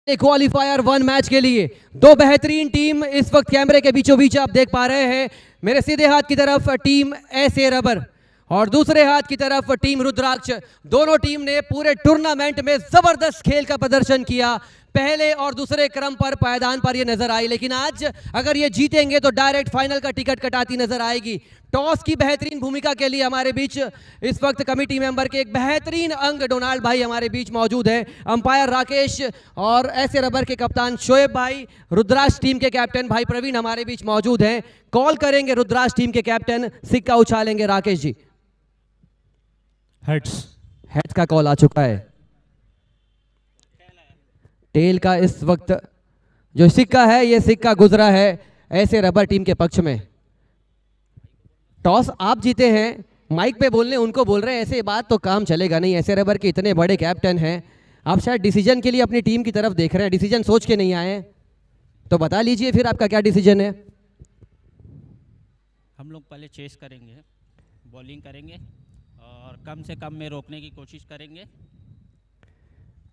Qualifier 1 match के लिए दो बेहतरीन टीम इस वक्त कैमरे के बीचों बीच आप देख पा रहे हैं। मेरे सीधे हाथ की तरफ टीम ऐसे रबर और दूसरे हाथ की तरफ टीम रुद्राक्ष। दोनों टीम ने पूरे टूर्नामेंट में जबरदस्त खेल का प्रदर्शन किया, पहले और दूसरे क्रम पर पायदान पर ये नजर आई, लेकिन आज अगर ये जीतेंगे तो डायरेक्ट फाइनल का टिकट कटाती नजर आएगी। टॉस की बेहतरीन भूमिका के लिए हमारे बीच इस वक्त कमेटी मेंबर के एक बेहतरीन अंग डोनाल्ड भाई हमारे बीच मौजूद है, अंपायर राकेश और ऐसे रबर के कप्तान शोएब भाई, रुद्राक्ष टीम के कैप्टन भाई प्रवीण हमारे बीच मौजूद हैं। कॉल करेंगे रुद्राक्ष टीम के कैप्टन, सिक्का उछालेंगे राकेश जी। हेड्स का कॉल आ चुका है। टेल का इस वक्त जो सिक्का है, ये सिक्का गुजरा है ऐसे रबर टीम के पक्ष में। टॉस आप जीते हैं, माइक पे बोलने उनको बोल रहे हैं, ऐसे बात तो काम चलेगा नहीं। ऐसे रबर के इतने बड़े कैप्टन हैं, आप शायद डिसीजन के लिए अपनी टीम की तरफ देख रहे हैं, डिसीजन सोच के नहीं आए, तो बता लीजिए फिर आपका क्या डिसीजन है। हम लोग पहले चेस करेंगे, बॉलिंग करेंगे और कम से कम में रोकने की कोशिश करेंगे।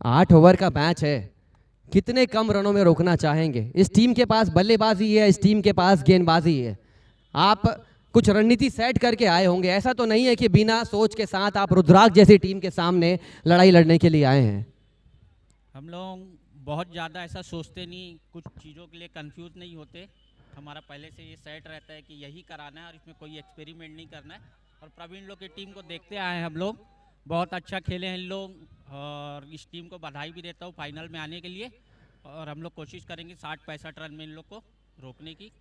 8 ओवर का मैच है, कितने कम रनों में रोकना चाहेंगे? इस टीम के पास बल्लेबाजी है, इस टीम के पास गेंदबाजी है। आप कुछ रणनीति सेट करके आए होंगे, ऐसा तो नहीं है कि बिना सोच के साथ आप रुद्राक्ष जैसी टीम के सामने लड़ाई लड़ने के लिए आए हैं। हम लोग बहुत ज़्यादा ऐसा सोचते नहीं, कुछ चीज़ों के लिए कंफ्यूज नहीं होते। हमारा पहले से ये सेट रहता है कि यही कराना है और इसमें कोई एक्सपेरिमेंट नहीं करना है। और प्रवीण लोग की टीम को देखते आए हैं हम लोग, बहुत अच्छा खेले हैं इन लोग और इस टीम को बधाई भी देता हूँ फाइनल में आने के लिए। और हम लोग कोशिश करेंगे 60-65 रन में इन लोग को रोकने की।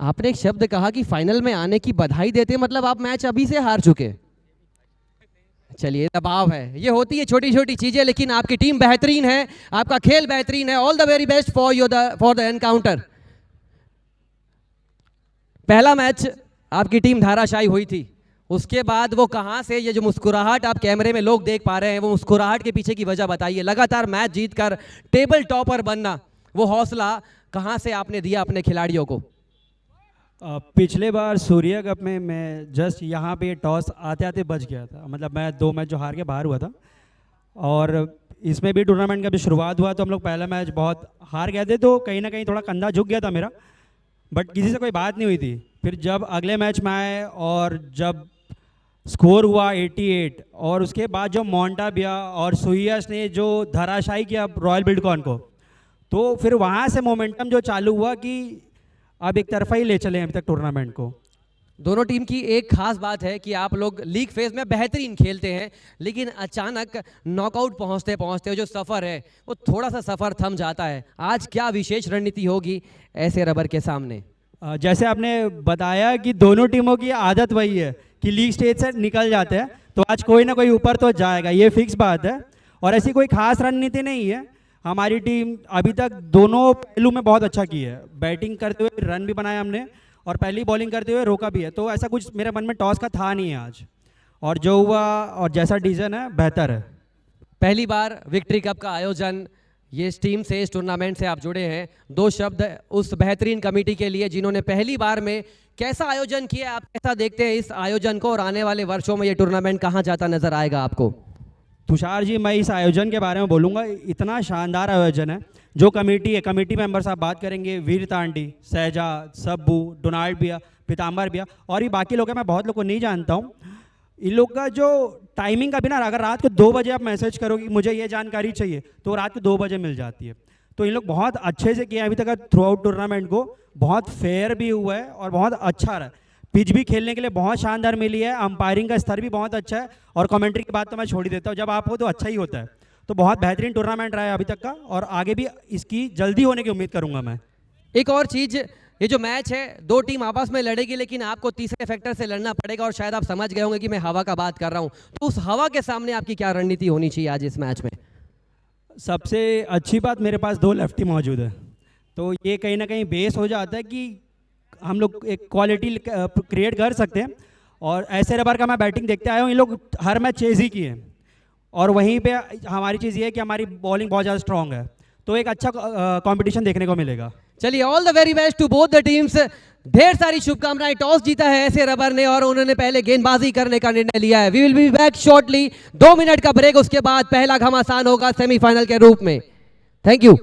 आपने एक शब्द कहा कि फाइनल में आने की बधाई देते, मतलब आप मैच अभी से हार चुके। चलिए, दबाव है, ये होती है छोटी छोटी चीजें, लेकिन आपकी टीम बेहतरीन है, आपका खेल बेहतरीन है। All the very best for the encounter. पहला मैच आपकी टीम धाराशायी हुई थी, उसके बाद वो कहां से ये जो मुस्कुराहट आप कैमरे में लोग देख पा रहे हैं, वो मुस्कुराहट के पीछे की वजह बताइए। लगातार मैच जीतकर टेबल टॉपर बनना, वो हौसला कहां से आपने दिया अपने खिलाड़ियों को? पिछले बार सूर्या कप में मैं जस्ट यहाँ पे टॉस आते आते बच गया था, मतलब मैं 2 मैच जो हार के बाहर हुआ था। और इसमें भी टूर्नामेंट का भी शुरुआत हुआ तो हम लोग पहला मैच बहुत हार गए थे, तो कहीं ना कहीं थोड़ा कंधा झुक गया था मेरा, बट किसी से कोई बात नहीं हुई थी। फिर जब अगले मैच में आए और जब स्कोर हुआ 88 और उसके बाद जो मोंटाबिया और सुयस ने जो धराशायी किया रॉयल बिल्डकॉन को, तो फिर वहाँ से मोमेंटम जो चालू हुआ कि अब एक तरफा ही ले चले अभी तक टूर्नामेंट को। दोनों टीम की एक खास बात है कि आप लोग लीग फेज में बेहतरीन खेलते हैं, लेकिन अचानक नॉकआउट पहुंचते पहुंचते जो सफ़र है वो थोड़ा सा सफ़र थम जाता है। आज क्या विशेष रणनीति होगी ऐसे रबर के सामने? जैसे आपने बताया कि दोनों टीमों की आदत वही है कि लीग स्टेज से निकल जाते हैं, तो आज कोई ना कोई ऊपर तो जाएगा, ये फिक्स बात है। और ऐसी कोई खास रणनीति नहीं है। हमारी टीम अभी तक दोनों पहलू में बहुत अच्छा की है, बैटिंग करते हुए रन भी बनाया हमने और पहली बॉलिंग करते हुए रोका भी है, तो ऐसा कुछ मेरे मन में टॉस का था नहीं है आज। और जो हुआ और जैसा डिसीजन है बेहतर है। पहली बार विक्ट्री कप का आयोजन, ये इस टीम से, इस टूर्नामेंट से आप जुड़े हैं, 2 शब्द उस बेहतरीन कमेटी के लिए जिन्होंने पहली बार में कैसा आयोजन किया, आप कैसा देखते हैं इस आयोजन को और आने वाले वर्षों में ये टूर्नामेंट कहाँ जाता नजर आएगा आपको? तुषार जी, मैं इस आयोजन के बारे में बोलूँगा, इतना शानदार आयोजन है। जो कमेटी है, कमेटी मेंबर साहब बात करेंगे, वीर तांडी, सहजाद, सब्बू, डोनाल्ड भैया, पीताम्बर भैया और भी बाकी लोग हैं, मैं बहुत लोग को नहीं जानता हूँ। इन लोग का जो टाइमिंग का भी ना, अगर रात को 2 बजे आप मैसेज करोगे मुझे ये जानकारी चाहिए तो रात को 2 बजे मिल जाती है। तो इन लोग बहुत अच्छे से किए अभी तक थ्रू आउट टूर्नामेंट को, बहुत फेयर भी हुआ है और बहुत अच्छा रहा। पिच भी खेलने के लिए बहुत शानदार मिली है, अंपायरिंग का स्तर भी बहुत अच्छा है और कमेंट्री की बात तो मैं छोड़ ही देता हूँ, जब आप हो तो अच्छा ही होता है। तो बहुत बेहतरीन टूर्नामेंट रहा है अभी तक का और आगे भी इसकी जल्दी होने की उम्मीद करूंगा मैं। एक और चीज़, ये जो मैच है 2 टीम आपस में लड़ेगी, लेकिन आपको तीसरे फैक्टर से लड़ना पड़ेगा और शायद आप समझ गए होंगे कि मैं हवा का बात कर रहा हूँ, तो उस हवा के सामने आपकी क्या रणनीति होनी चाहिए आज इस मैच में? सबसे अच्छी बात, मेरे पास 2 लेफ्टी मौजूद है, तो ये कहीं ना कहीं बेस हो जाता है कि हम लोग एक क्वालिटी क्रिएट कर सकते हैं। और ऐसे रबर का मैं बैटिंग देखते आया हूँ, इन लोग हर मैच चेज ही किए और वहीं पे हमारी चीज़ ये है कि हमारी बॉलिंग बहुत ज़्यादा स्ट्रांग है, तो एक अच्छा कंपटीशन देखने को मिलेगा। चलिए, all the very best to both the teams, ढेर सारी शुभकामनाएं। टॉस जीता है ऐसे रबर ने और उन्होंने पहले गेंदबाजी करने का निर्णय लिया है। We will be back shortly, 2 minute का ब्रेक, उसके बाद पहला घमासान होगा सेमीफाइनल के रूप में। Thank you.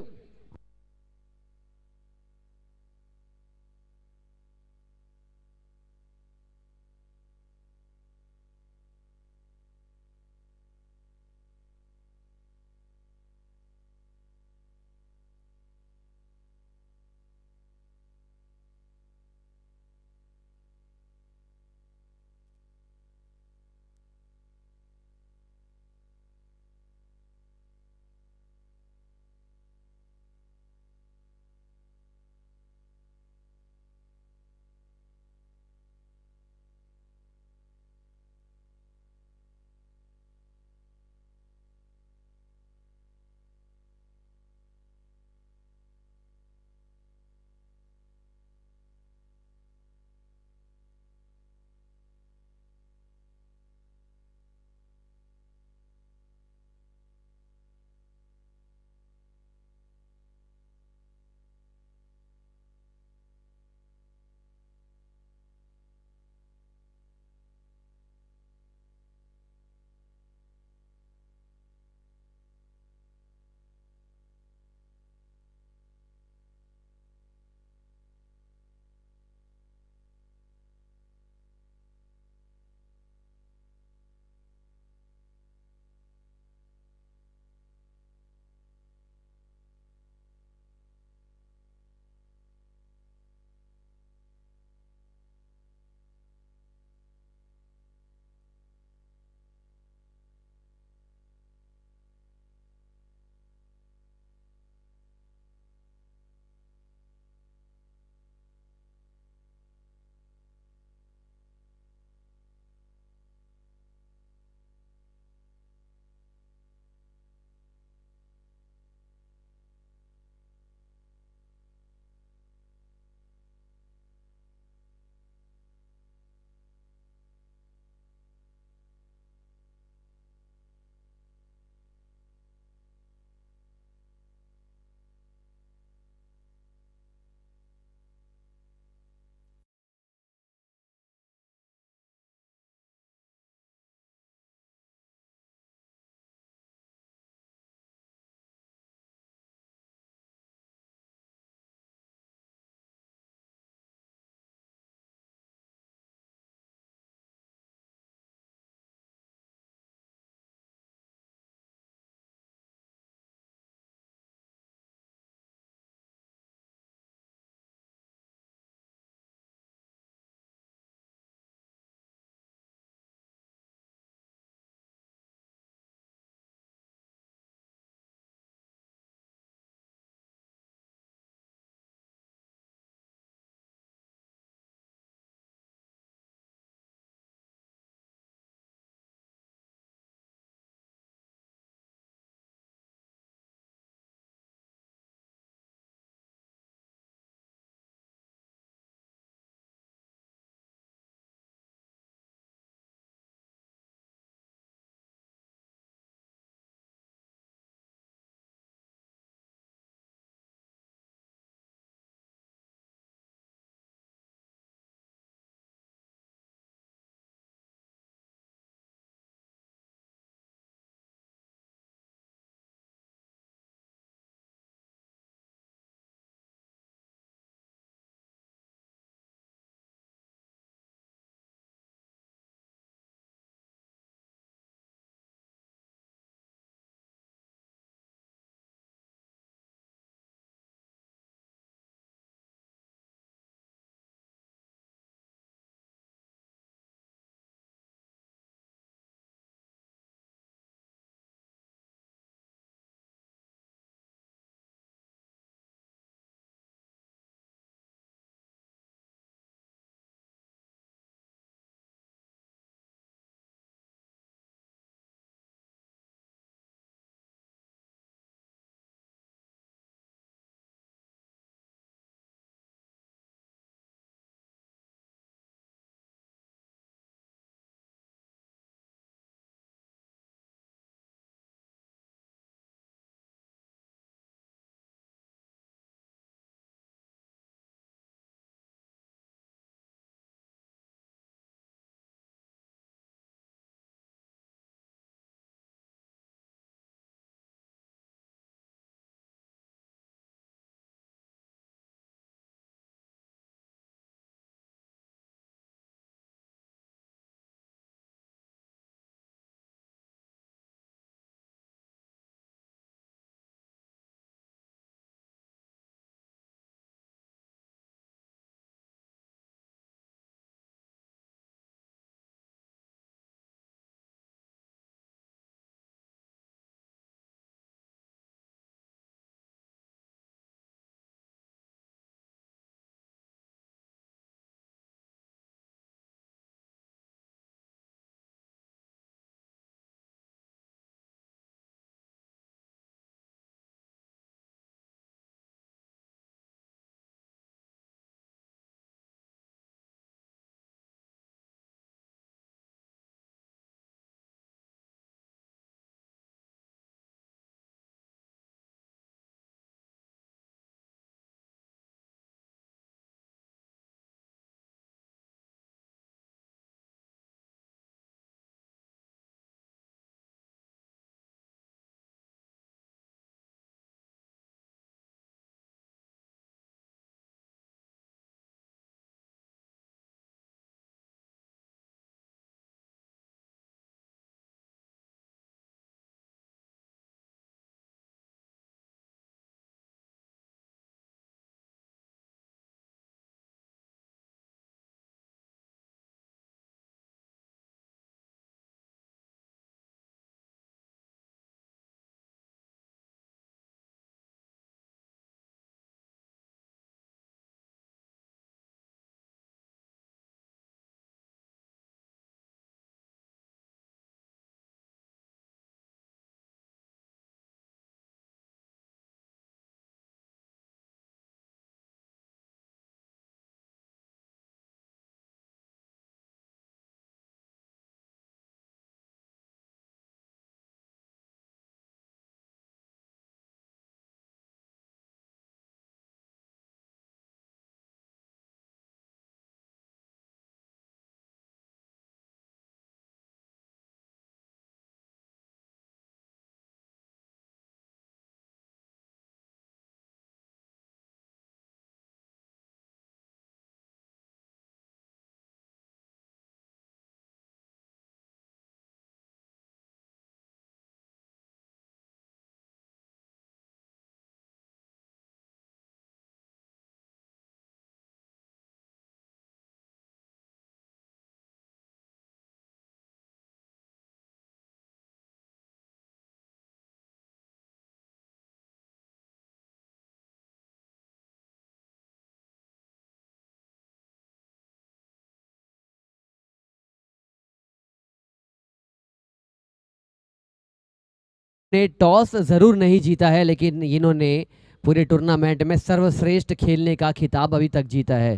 ने टॉस जरूर नहीं जीता है, लेकिन इन्होंने पूरे टूर्नामेंट में सर्वश्रेष्ठ खेलने का खिताब अभी तक जीता है।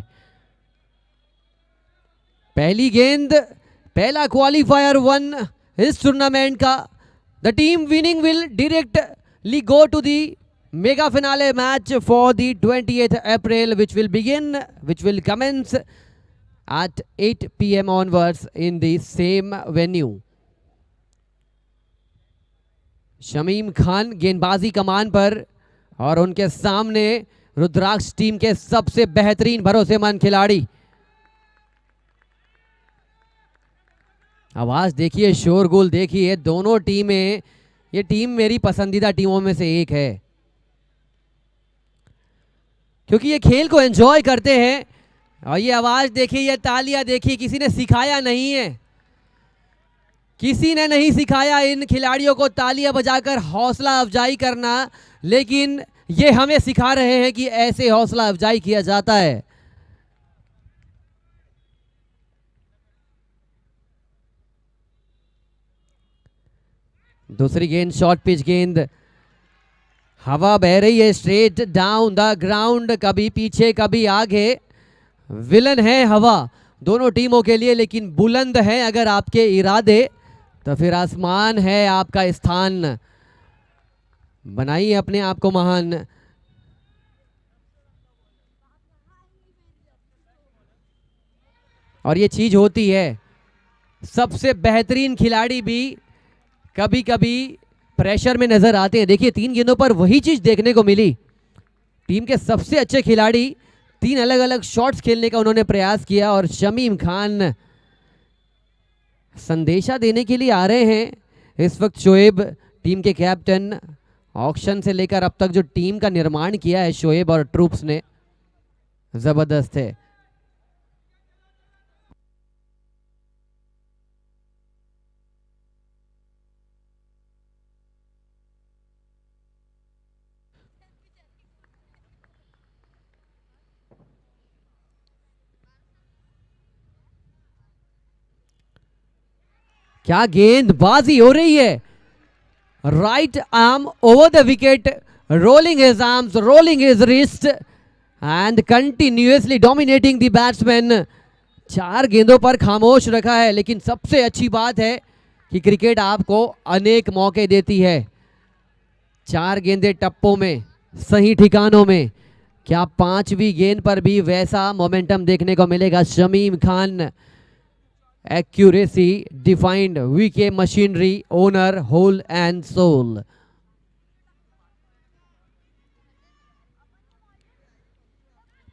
पहली गेंद, पहला क्वालिफायर वन इस टूर्नामेंट का। The team winning will directly go to the mega finale match for the 28th April, which will commence at 8 p.m. onwards in the same venue. Shamim Khan गेंदबाजी कमान पर और उनके सामने रुद्राक्ष टीम के सबसे बेहतरीन भरोसेमंद खिलाड़ी। आवाज देखिए, शोरगुल देखिए, दोनों टीमें, ये टीम मेरी पसंदीदा टीमों में से एक है, क्योंकि ये खेल को एंजॉय करते हैं। और ये आवाज देखिए, ये तालियां देखिए, किसी ने सिखाया नहीं है, किसी ने नहीं सिखाया इन खिलाड़ियों को तालियां बजाकर हौसला अफजाई करना, लेकिन ये हमें सिखा रहे हैं कि ऐसे हौसला अफजाई किया जाता है। दूसरी गेंद शॉर्ट पिच गेंद, हवा बह रही है स्ट्रेट डाउन द ग्राउंड, कभी पीछे कभी आगे। विलन है हवा दोनों टीमों के लिए, लेकिन बुलंद है अगर आपके इरादे तो फिर आसमान है आपका स्थान। बनाइए अपने आप को महान। और ये चीज होती है, सबसे बेहतरीन खिलाड़ी भी कभी कभी प्रेशर में नजर आते हैं। देखिए 3 गेंदों पर वही चीज देखने को मिली। टीम के सबसे अच्छे खिलाड़ी 3 अलग अलग शॉट्स खेलने का उन्होंने प्रयास किया, और शमीम खान संदेशा देने के लिए आ रहे हैं। इस वक्त शोएब टीम के कैप्टन, ऑक्शन से लेकर अब तक जो टीम का निर्माण किया है शोएब और ट्रूप्स ने, जबरदस्त है। क्या गेंदबाजी हो रही है, right arm over the wicket, rolling his arms, rolling his wrist and continuously dominating the batsman. 4 गेंदों पर खामोश रखा है, लेकिन सबसे अच्छी बात है कि क्रिकेट आपको अनेक मौके देती है। 4 गेंदें टप्पों में, सही ठिकानों में। क्या 5वीं गेंद पर भी वैसा मोमेंटम देखने को मिलेगा? Shamim Khan, accuracy defined, VK machinery, owner whole and soul.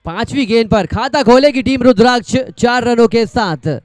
पांचवी गेंद पर खाता खोलेगी टीम रुद्राक्ष 4 रनों के साथ।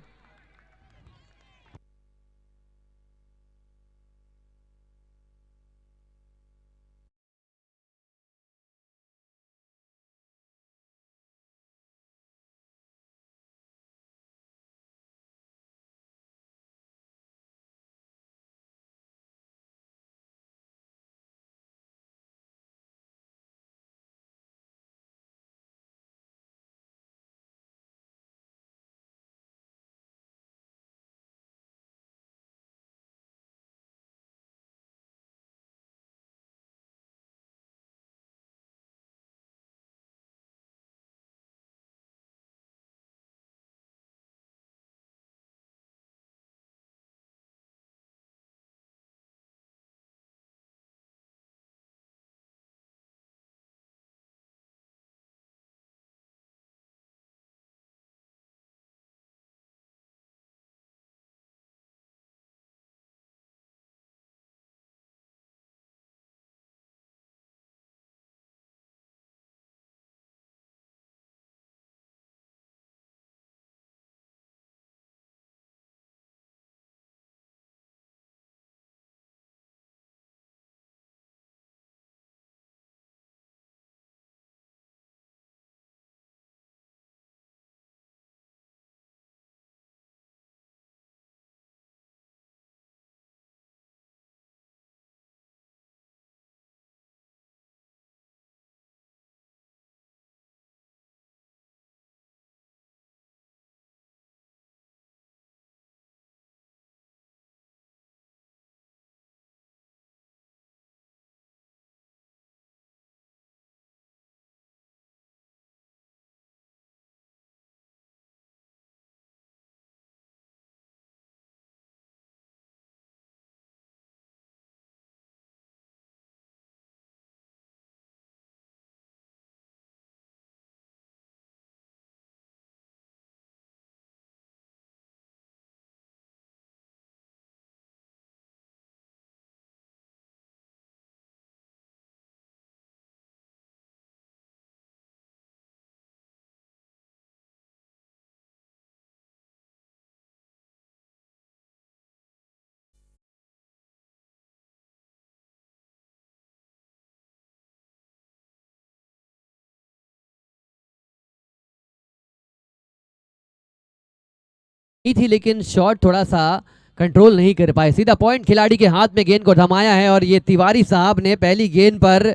ही थी, लेकिन शॉट थोड़ा सा कंट्रोल नहीं कर पाए। सीधा पॉइंट खिलाड़ी के हाथ में गेंद को थमाया है और ये तिवारी साहब ने पहली गेंद पर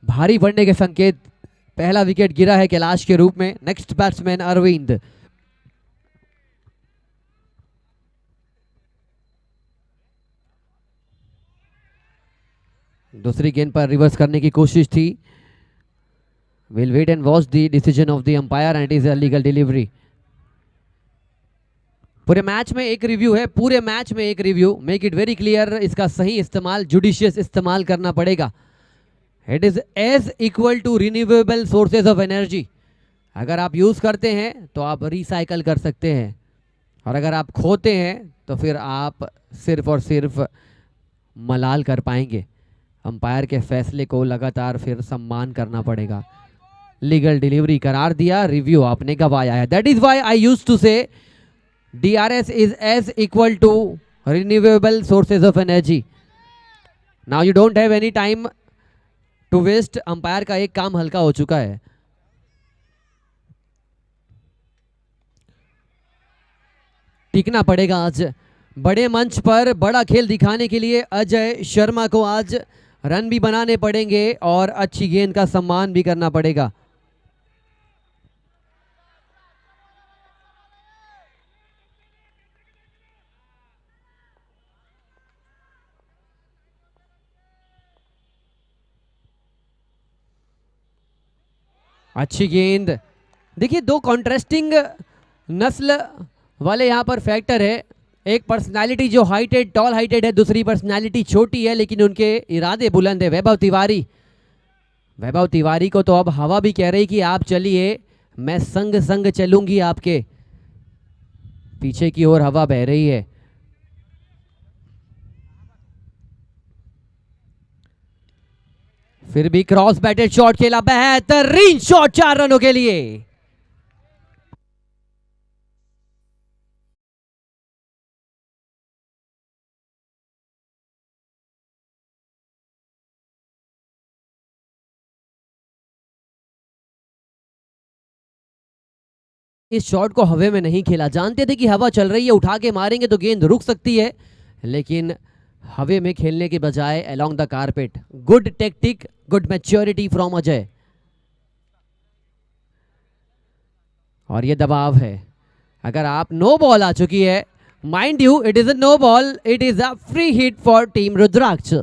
भारी पड़ने के संकेत, पहला विकेट गिरा है कैलाश के रूप में। Next batsman Arvind. दूसरी गेंद पर रिवर्स करने की कोशिश थी। Will wait and watch the decision of the umpire and it is a legal delivery. पूरे मैच में एक रिव्यू है, पूरे मैच में एक review. Make it very clear, इसका सही इस्तेमाल, जुडिशियस इस्तेमाल करना पड़ेगा। It is as equal to renewable sources of energy. अगर आप यूज करते हैं तो आप रिसाइकल कर सकते हैं, और अगर आप खोते हैं तो फिर आप सिर्फ और सिर्फ मलाल कर पाएंगे। अंपायर के फैसले को लगातार फिर सम्मान करना पड़ेगा। लीगल डिलीवरी करार दिया, रिव्यू आपने गवाया है। That is why I used to say DRS is as equal to renewable sources of energy. Now you don't have any time to waste. Umpire का एक काम हल्का हो चुका है। टिकना पड़ेगा आज बड़े मंच पर। बड़ा खेल दिखाने के लिए अजय शर्मा को आज रन भी बनाने पड़ेंगे और अच्छी गेंद का सम्मान भी करना पड़ेगा। अच्छी गेंद। देखिए, दो कॉन्ट्रास्टिंग नस्ल वाले यहाँ पर फैक्टर है। एक पर्सनालिटी जो हाइटेड, टॉल हाइटेड है, दूसरी पर्सनालिटी छोटी है लेकिन उनके इरादे बुलंद है। वैभव तिवारी, वैभव तिवारी को तो अब हवा भी कह रही कि आप चलिए, मैं संग संग चलूंगी आपके। पीछे की ओर हवा बह रही है। फिर भी क्रॉस बैटेड शॉट खेला, बेहतरीन शॉट 4 रनों के लिए। इस शॉट को हवा में नहीं खेला, जानते थे कि हवा चल रही है, उठा के मारेंगे तो गेंद रुक सकती है, लेकिन हवे में खेलने के बजाय along the carpet. Good tactic, good maturity from Ajay. और ये दबाव है। अगर आप, नो बॉल आ चुकी है, mind you it is a no ball, it is a free hit for team Rudraksh.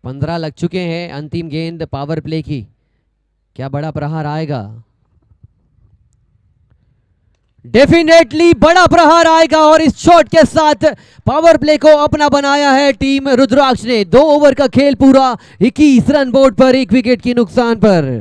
15 लग चुके हैं। अंतिम गेंद पावर प्ले की, क्या बड़ा प्रहार आएगा? डेफिनेटली बड़ा प्रहार आएगा और इस शॉट के साथ पावर प्ले को अपना बनाया है टीम रुद्राक्ष ने। 2 ओवर का खेल पूरा 21 रन बोर्ड पर, 1 विकेट की नुकसान पर।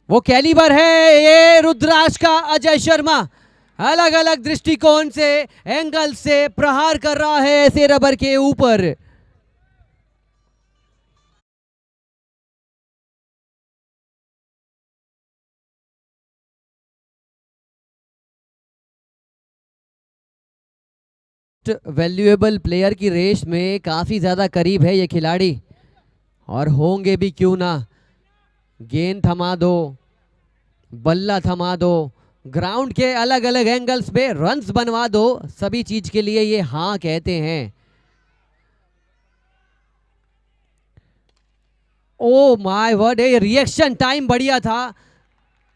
वो कैलिबर है ये रुद्राक्ष का, अजय शर्मा। अलग अलग दृष्टिकोण से, एंगल से प्रहार कर रहा है ऐसे रबर के ऊपर। वैल्यूएबल प्लेयर की रेस में काफी ज्यादा करीब है ये खिलाड़ी, और होंगे भी क्यों ना। गेंद थमा दो, बल्ला थमा दो, ग्राउंड के अलग अलग एंगल्स पे रन्स बनवा दो, सभी चीज के लिए ये हाँ कहते हैं। ओ माय वर्ड, ये रिएक्शन टाइम बढ़िया था,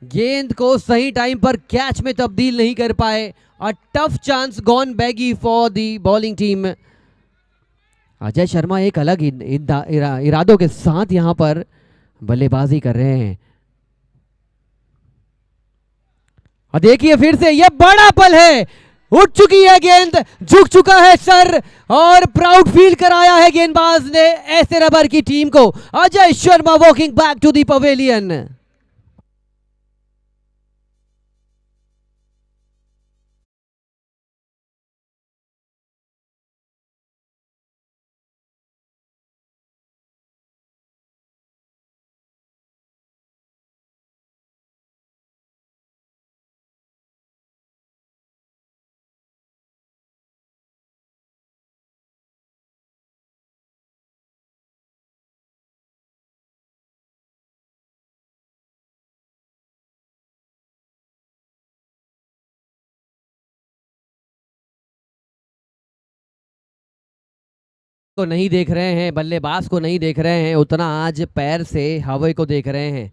गेंद को सही टाइम पर कैच में तब्दील नहीं कर पाए। A tough chance gone baggy for the bowling team. Ajay Sharma एक अलग इरादों के साथ यहां पर बल्लेबाजी कर रहे हैं। और देखिए फिर से यह बड़ा पल है, उठ चुकी है गेंद, झुक चुका है सर, और प्राउड फील कराया है गेंदबाज ने ऐसे रबर की टीम को। Ajay Sharma walking back to the pavilion. को नहीं देख रहे हैं, बल्लेबाज को नहीं देख रहे हैं, उतना आज पैर से हवा को देख रहे हैं,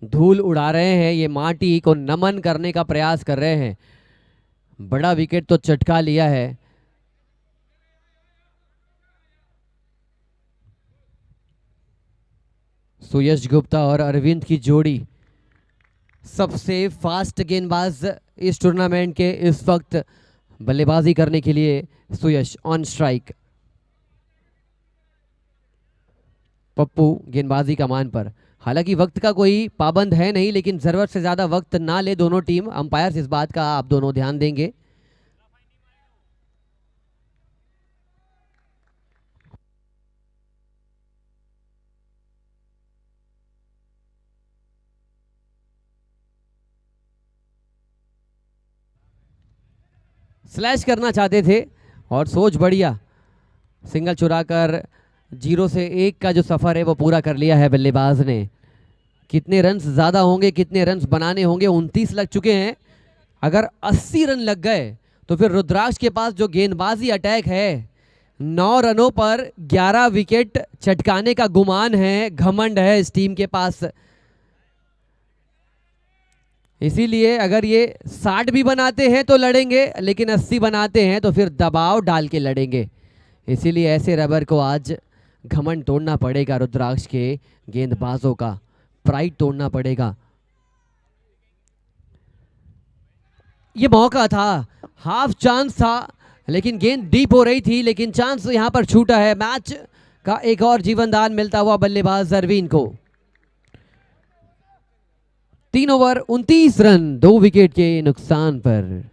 धूल उड़ा रहे हैं, ये माटी को नमन करने का प्रयास कर रहे हैं। बड़ा विकेट तो चटका लिया है। सुयश गुप्ता और अरविंद की जोड़ी सबसे फास्ट गेंदबाज इस टूर्नामेंट के इस वक्त बल्लेबाजी करने के लिए। सुयश ऑन स्ट्राइक, पप्पू गेंदबाजी कमान पर। हालांकि वक्त का कोई पाबंद है नहीं, लेकिन जरूरत से ज्यादा वक्त ना ले दोनों टीम। अंपायर्स इस बात का आप दोनों ध्यान देंगे। स्लैश करना चाहते थे और सोच बढ़िया, सिंगल चुराकर 0 से 1 का जो सफर है वो पूरा कर लिया है बल्लेबाज ने। कितने रन्स ज्यादा होंगे, कितने रन्स बनाने होंगे, 29 लग चुके हैं। अगर 80 रन लग गए तो फिर रुद्राक्ष के पास जो गेंदबाजी अटैक है, 9 रनों पर 11 विकेट चटकाने का गुमान है, घमंड है इस टीम के पास। इसीलिए अगर ये 60 भी बनाते हैं तो लड़ेंगे, लेकिन 80 बनाते हैं तो फिर दबाव डाल के लड़ेंगे। इसीलिए ऐसे रबर को आज घमंड तोड़ना पड़ेगा, रुद्राक्ष के गेंदबाजों का प्राइड तोड़ना पड़ेगा। ये मौका था, हाफ चांस था, लेकिन गेंद डीप हो रही थी, लेकिन चांस यहां पर छूटा है। मैच का एक और जीवनदान मिलता हुआ बल्लेबाज अरविंद को। 3 ओवर 29 रन, 2 विकेट के नुकसान पर।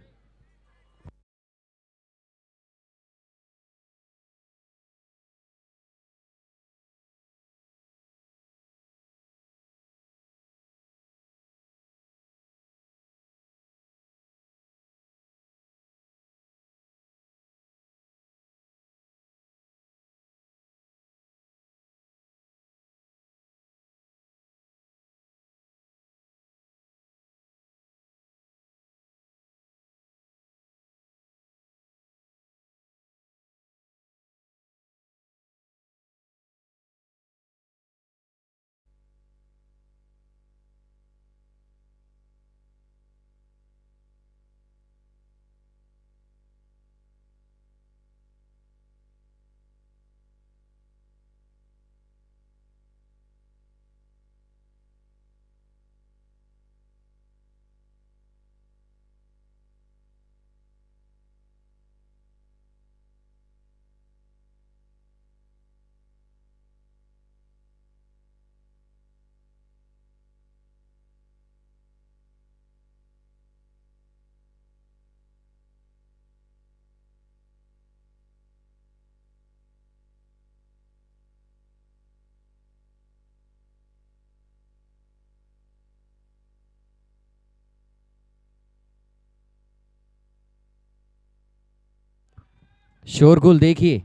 शोरगुल देखिए,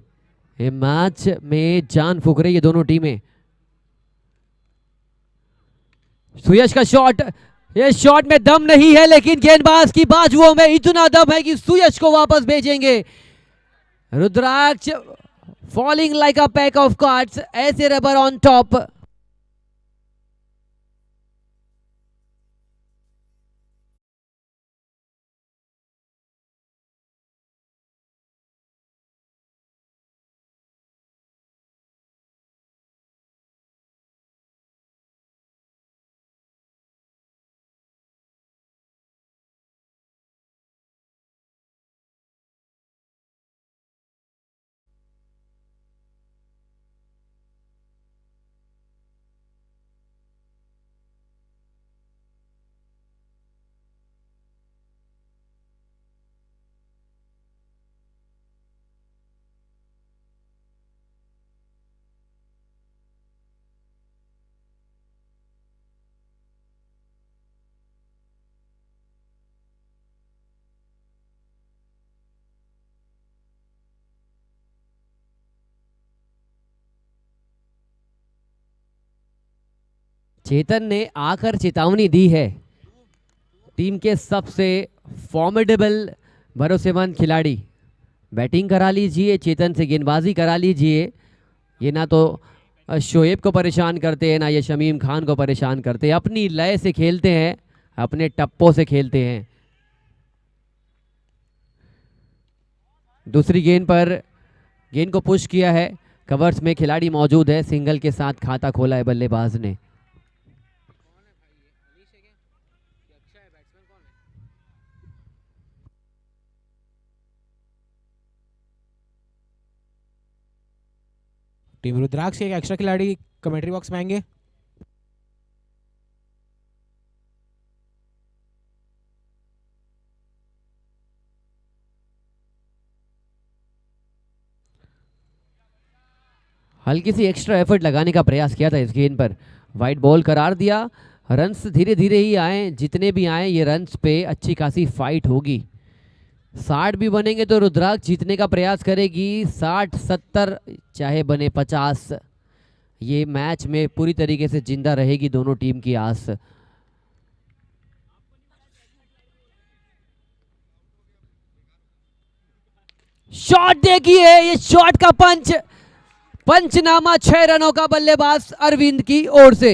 ये मैच में जान फूंक रही है दोनों टीमें। सुयश का शॉट, ये शॉट में दम नहीं है, लेकिन गेंदबाज की बाजुओं में इतना दम है कि सुयश को वापस भेजेंगे। Rudraksh falling like a pack of cards, ऐसे रबर ऑन टॉप। चेतन ने आकर चेतावनी दी है, टीम के सबसे फॉर्मिडेबल भरोसेमंद खिलाड़ी, बैटिंग करा लीजिए, चेतन से गेंदबाजी करा लीजिए। ये ना तो शोएब को परेशान करते हैं, ना ये शमीम खान को परेशान करते हैं, अपनी लय से खेलते हैं, अपने टप्पों से खेलते हैं। दूसरी गेंद पर गेंद को पुश किया है, कवर्स में खिलाड़ी मौजूद है, सिंगल के साथ खाता खोला है बल्लेबाज ने। टीम रुद्राक्ष के एक एक्स्ट्रा खिलाड़ी कमेंट्री बॉक्स में आएंगे। हल्की सी एक्स्ट्रा एफर्ट लगाने का प्रयास किया था इस गेंद पर, वाइट बॉल करार दिया। रन्स धीरे धीरे ही आए, जितने भी आए ये रन्स पे अच्छी खासी फाइट होगी। 60 भी बनेंगे तो रुद्राक्ष जीतने का प्रयास करेगी, 60 70 चाहे बने 50, ये मैच में पूरी तरीके से जिंदा रहेगी दोनों टीम की आस। शॉट देखिए, ये शॉट का पंचनामा 6 रनों का बल्लेबाज अरविंद की ओर से।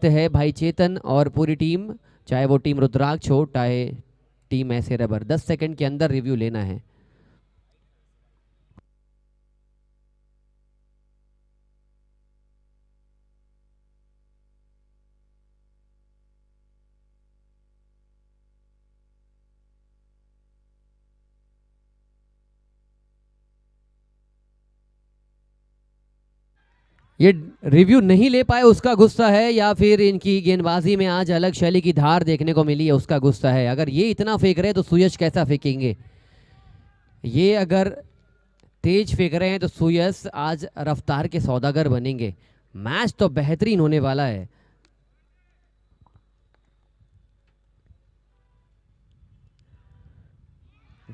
है भाई चेतन और पूरी टीम, चाहे वो टीम रुद्राक्ष हो चाहे टीम ऐसे रबर, 10 सेकंड के अंदर रिव्यू लेना है। ये रिव्यू नहीं ले पाए उसका गुस्सा है, या फिर इनकी गेंदबाजी में आज अलग शैली की धार देखने को मिली है उसका गुस्सा है। अगर ये इतना फेंक रहे हैं तो सुयश कैसा फेंकेंगे? ये अगर तेज फेंक रहे हैं तो सुयश आज रफ्तार के सौदागर बनेंगे। मैच तो बेहतरीन होने वाला है।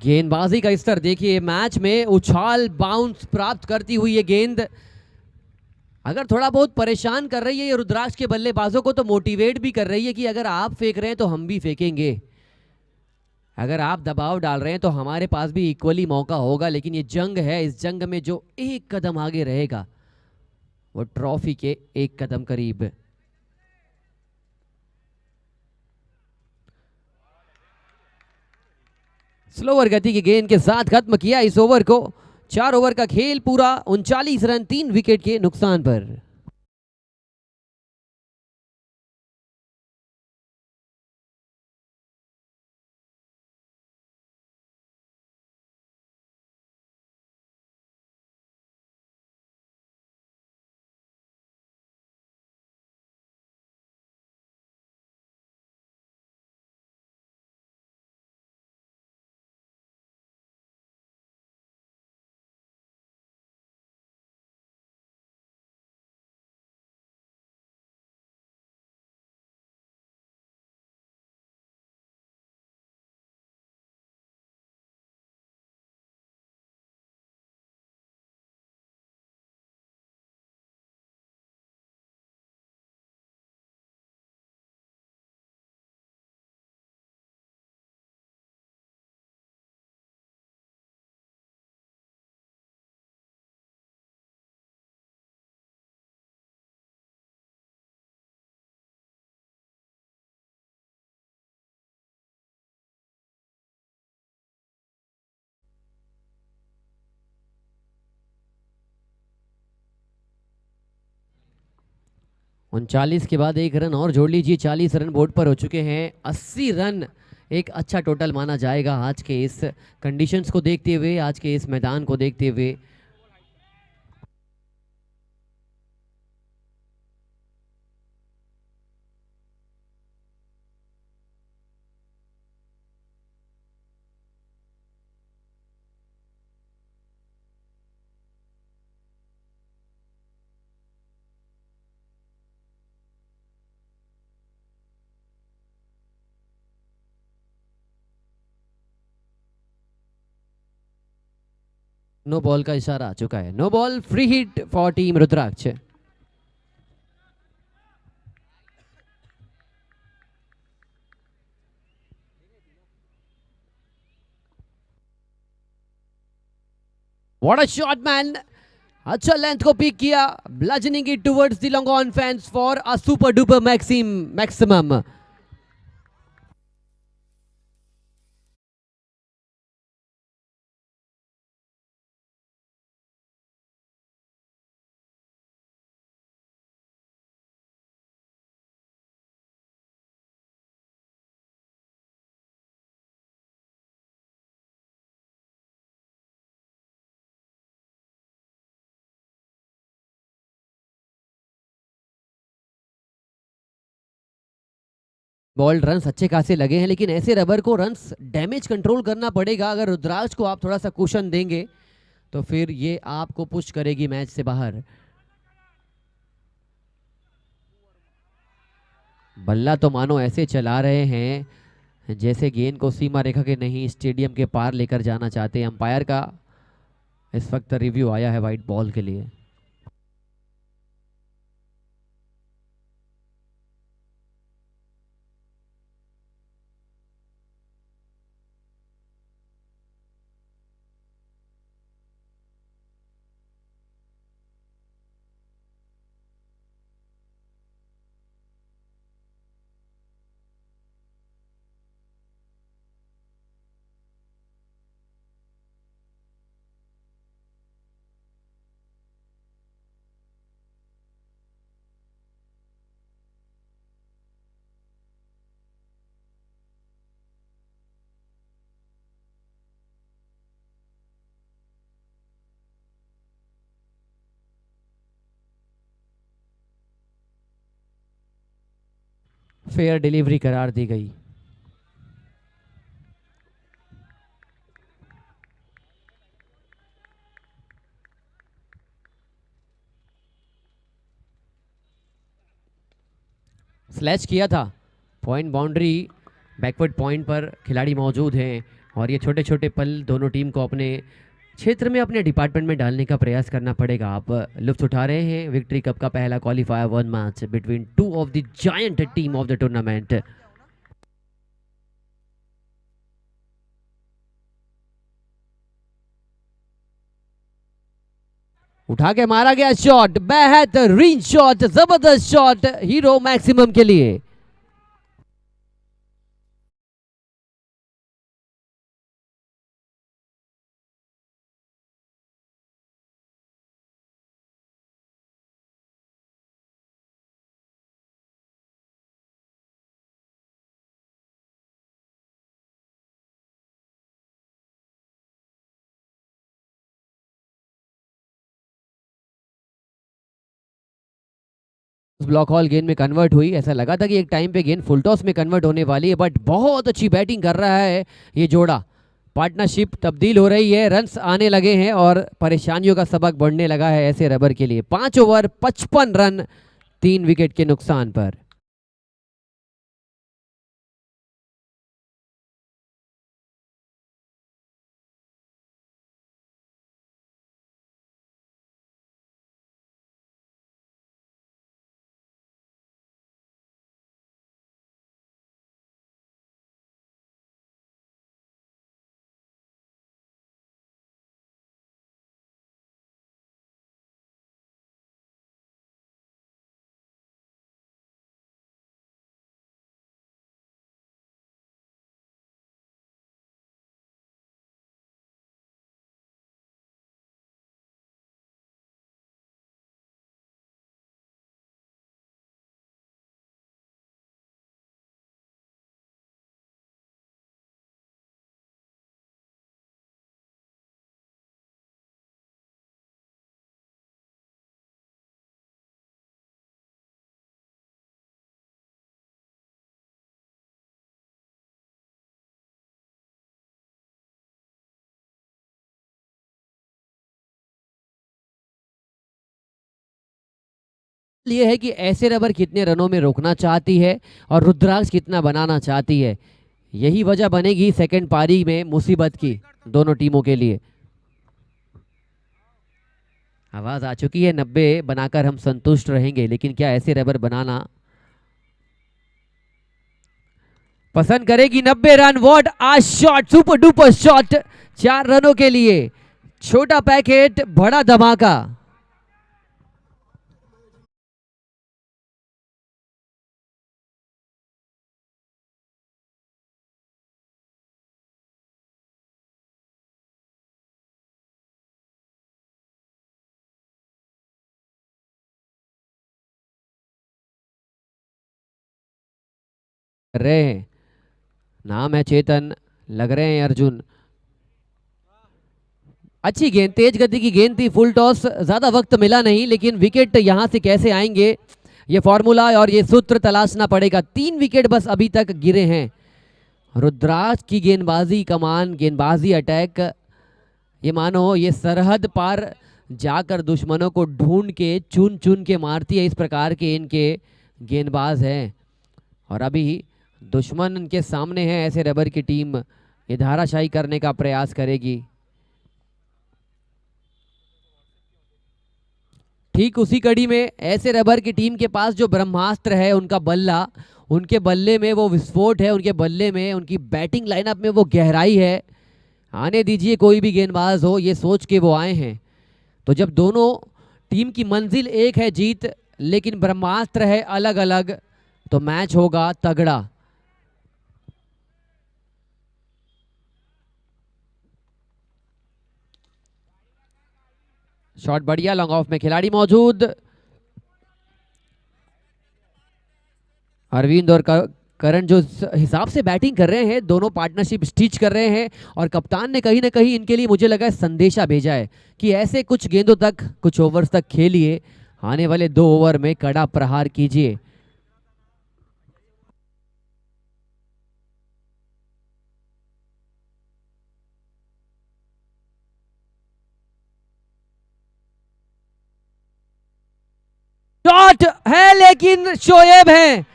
गेंदबाजी का स्तर देखिए, मैच में उछाल बाउंस प्राप्त करती हुई ये गेंद अगर थोड़ा बहुत परेशान कर रही है ये रुद्राक्ष के बल्लेबाजों को, तो मोटिवेट भी कर रही है कि अगर आप फेंक रहे हैं तो हम भी फेंकेंगे, अगर आप दबाव डाल रहे हैं तो हमारे पास भी इक्वली मौका होगा। लेकिन ये जंग है, इस जंग में जो एक कदम आगे रहेगा वो ट्रॉफी के एक कदम करीब। स्लोअर गति की गेंद के साथ खत्म किया इस ओवर को। 4 ओवर का खेल पूरा, 39 रन 3 विकेट के नुकसान पर। उनचालीस के बाद 1 रन और जोड़ लीजिए, 40 रन बोर्ड पर हो चुके हैं। 80 रन एक अच्छा टोटल माना जाएगा आज के इस कंडीशंस को देखते हुए, आज के इस मैदान को देखते हुए। नो बॉल का इशारा आ चुका है, no ball, free hit for team Rudraksh. What a shot man, अच्छा लेंथ को पिक किया, bludgeoning it towards the long on fence for a super duper maximum. Ball runs अच्छे खासे लगे हैं, लेकिन ऐसे रबर को रन्स डैमेज कंट्रोल करना पड़ेगा। अगर रुद्राक्ष को आप थोड़ा सा कुशन देंगे तो फिर ये आपको पुश करेगी मैच से बाहर। बल्ला तो मानो ऐसे चला रहे हैं जैसे गेंद को सीमा रेखा के नहीं स्टेडियम के पार लेकर जाना चाहते हैं। अंपायर का इस वक्त रिव्यू आया है वाइट बॉल के लिए। फेयर डिलीवरी करार दी गई। स्लैच किया था, पॉइंट बाउंड्री, बैकवर्ड पॉइंट पर खिलाड़ी मौजूद हैं। और ये छोटे छोटे पल दोनों टीम को अपने क्षेत्र में, अपने डिपार्टमेंट में डालने का प्रयास करना पड़ेगा। आप लुत्फ उठा रहे हैं विक्ट्री कप का पहला qualifier 1 match between 2 of the giant team of the tournament. उठा के मारा गया शॉट, बेहतरीन शॉट, जबरदस्त शॉट हीरो मैक्सिमम के लिए। ब्लॉक हॉल गेंद में कन्वर्ट हुई। ऐसा लगा था कि एक टाइम पे गेंद फुल टॉस में कन्वर्ट होने वाली है, बट बहुत अच्छी बैटिंग कर रहा है ये जोड़ा। पार्टनरशिप तब्दील हो रही है, रन्स आने लगे हैं और परेशानियों का सबक बढ़ने लगा है ऐसे रबर के लिए। 5 ओवर 55 रन 3 विकेट के नुकसान पर। ये है कि ऐसे रबर कितने रनों में रोकना चाहती है और रुद्राक्ष कितना बनाना चाहती है। यही वजह बनेगी सेकंड पारी में मुसीबत की दोनों टीमों के लिए। आवाज आ चुकी है 90 बनाकर हम संतुष्ट रहेंगे, लेकिन क्या ऐसे रबर बनाना पसंद करेगी? 90 run, what a shot, super duper shot 4 रनों के लिए। छोटा पैकेट बड़ा धमाका। कर रहे हैं, नाम है चेतन, लग रहे हैं अर्जुन। अच्छी गेंद, तेज गति की गेंद थी, फुल टॉस, ज्यादा वक्त मिला नहीं, लेकिन विकेट यहां से कैसे आएंगे ये फॉर्मूला और ये सूत्र तलाशना पड़ेगा। 3 विकेट बस अभी तक गिरे हैं। रुद्राक्ष की गेंदबाजी कमान, गेंदबाजी अटैक, ये मानो ये सरहद पार जाकर दुश्मनों को ढूंढ के चुन चुन के मारती है। इस प्रकार के इनके गेंदबाज हैं और अभी दुश्मन इनके सामने है। ऐसे रबर की टीम ये धाराशाही करने का प्रयास करेगी। ठीक उसी कड़ी में ऐसे रबर की टीम के पास जो ब्रह्मास्त्र है, उनका बल्ला, उनके बल्ले में वो विस्फोट है, उनके बल्ले में, उनकी बैटिंग लाइनअप में वो गहराई है। आने दीजिए कोई भी गेंदबाज हो, ये सोच के वो आए हैं। तो जब दोनों टीम की मंजिल एक है जीत, लेकिन ब्रह्मास्त्र है अलग अलग, तो मैच होगा तगड़ा। शॉट बढ़िया, लॉन्ग ऑफ में खिलाड़ी मौजूद। अरविंद और करण जो हिसाब से बैटिंग कर रहे हैं, दोनों पार्टनरशिप स्टिच कर रहे हैं और कप्तान ने कहीं ना कहीं इनके लिए मुझे लगा संदेशा भेजा है कि ऐसे कुछ गेंदों तक, कुछ ओवर्स तक खेलिए, आने वाले 2 ओवर में कड़ा प्रहार कीजिए। शॉट है लेकिन शोएब है,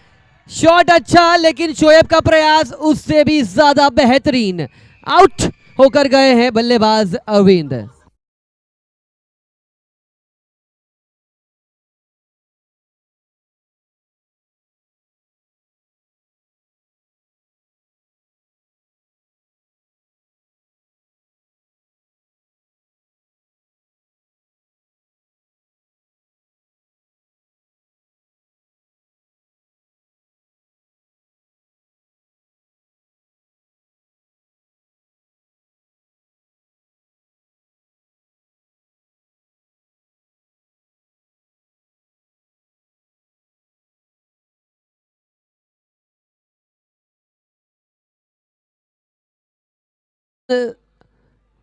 शॉट अच्छा, लेकिन शोएब का प्रयास उससे भी ज्यादा बेहतरीन। आउट होकर गए हैं बल्लेबाज अरविंद।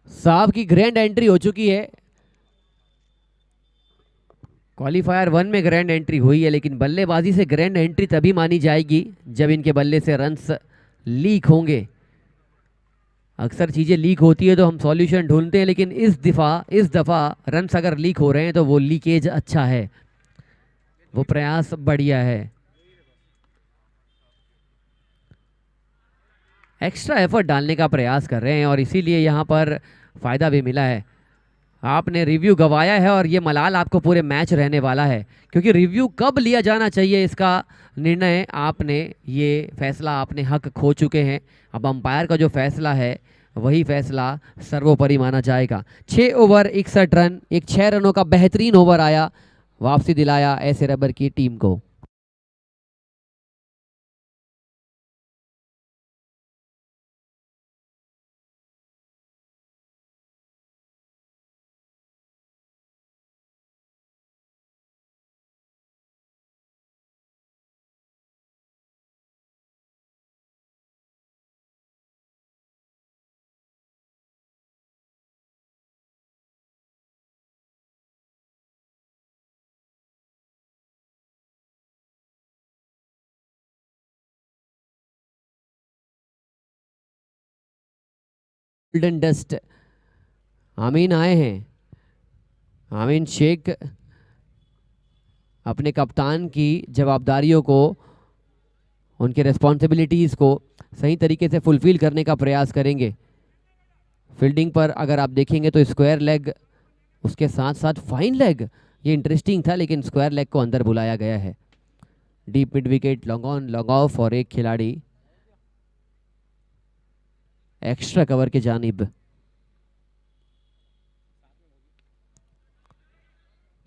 साहब की ग्रैंड एंट्री हो चुकी है। क्वालिफायर 1 में ग्रैंड एंट्री हुई है, लेकिन बल्लेबाजी से ग्रैंड एंट्री तभी मानी जाएगी जब इनके बल्ले से रन्स लीक होंगे। अक्सर चीज़ें लीक होती है तो हम सॉल्यूशन ढूंढते हैं, लेकिन इस दफ़ा रन्स अगर लीक हो रहे हैं तो वो लीकेज अच्छा है, वो प्रयास बढ़िया है। एक्स्ट्रा एफर्ट डालने का प्रयास कर रहे हैं और इसीलिए यहाँ पर फ़ायदा भी मिला है। आपने रिव्यू गवाया है और ये मलाल आपको पूरे मैच रहने वाला है, क्योंकि रिव्यू कब लिया जाना चाहिए इसका निर्णय आपने, ये फैसला आपने हक खो चुके हैं। अब अंपायर का जो फैसला है वही फैसला सर्वोपरि माना जाएगा। 6 ओवर 61 रन, एक 6 रनों का बेहतरीन ओवर आया, वापसी दिलाया एसए रबर की टीम को। गोल्डन डस्ट आमीन आए हैं। आमीन शेख अपने कप्तान की जवाबदारियों को, उनके रिस्पॉन्सिबिलिटीज़ को सही तरीके से फुलफिल करने का प्रयास करेंगे। फील्डिंग पर अगर आप देखेंगे तो स्क्वायर लेग, उसके साथ साथ फाइन लेग, ये इंटरेस्टिंग था, लेकिन स्क्वायर लेग को अंदर बुलाया गया है। Deep mid wicket, long on long off और एक खिलाड़ी एक्स्ट्रा कवर के जानिब।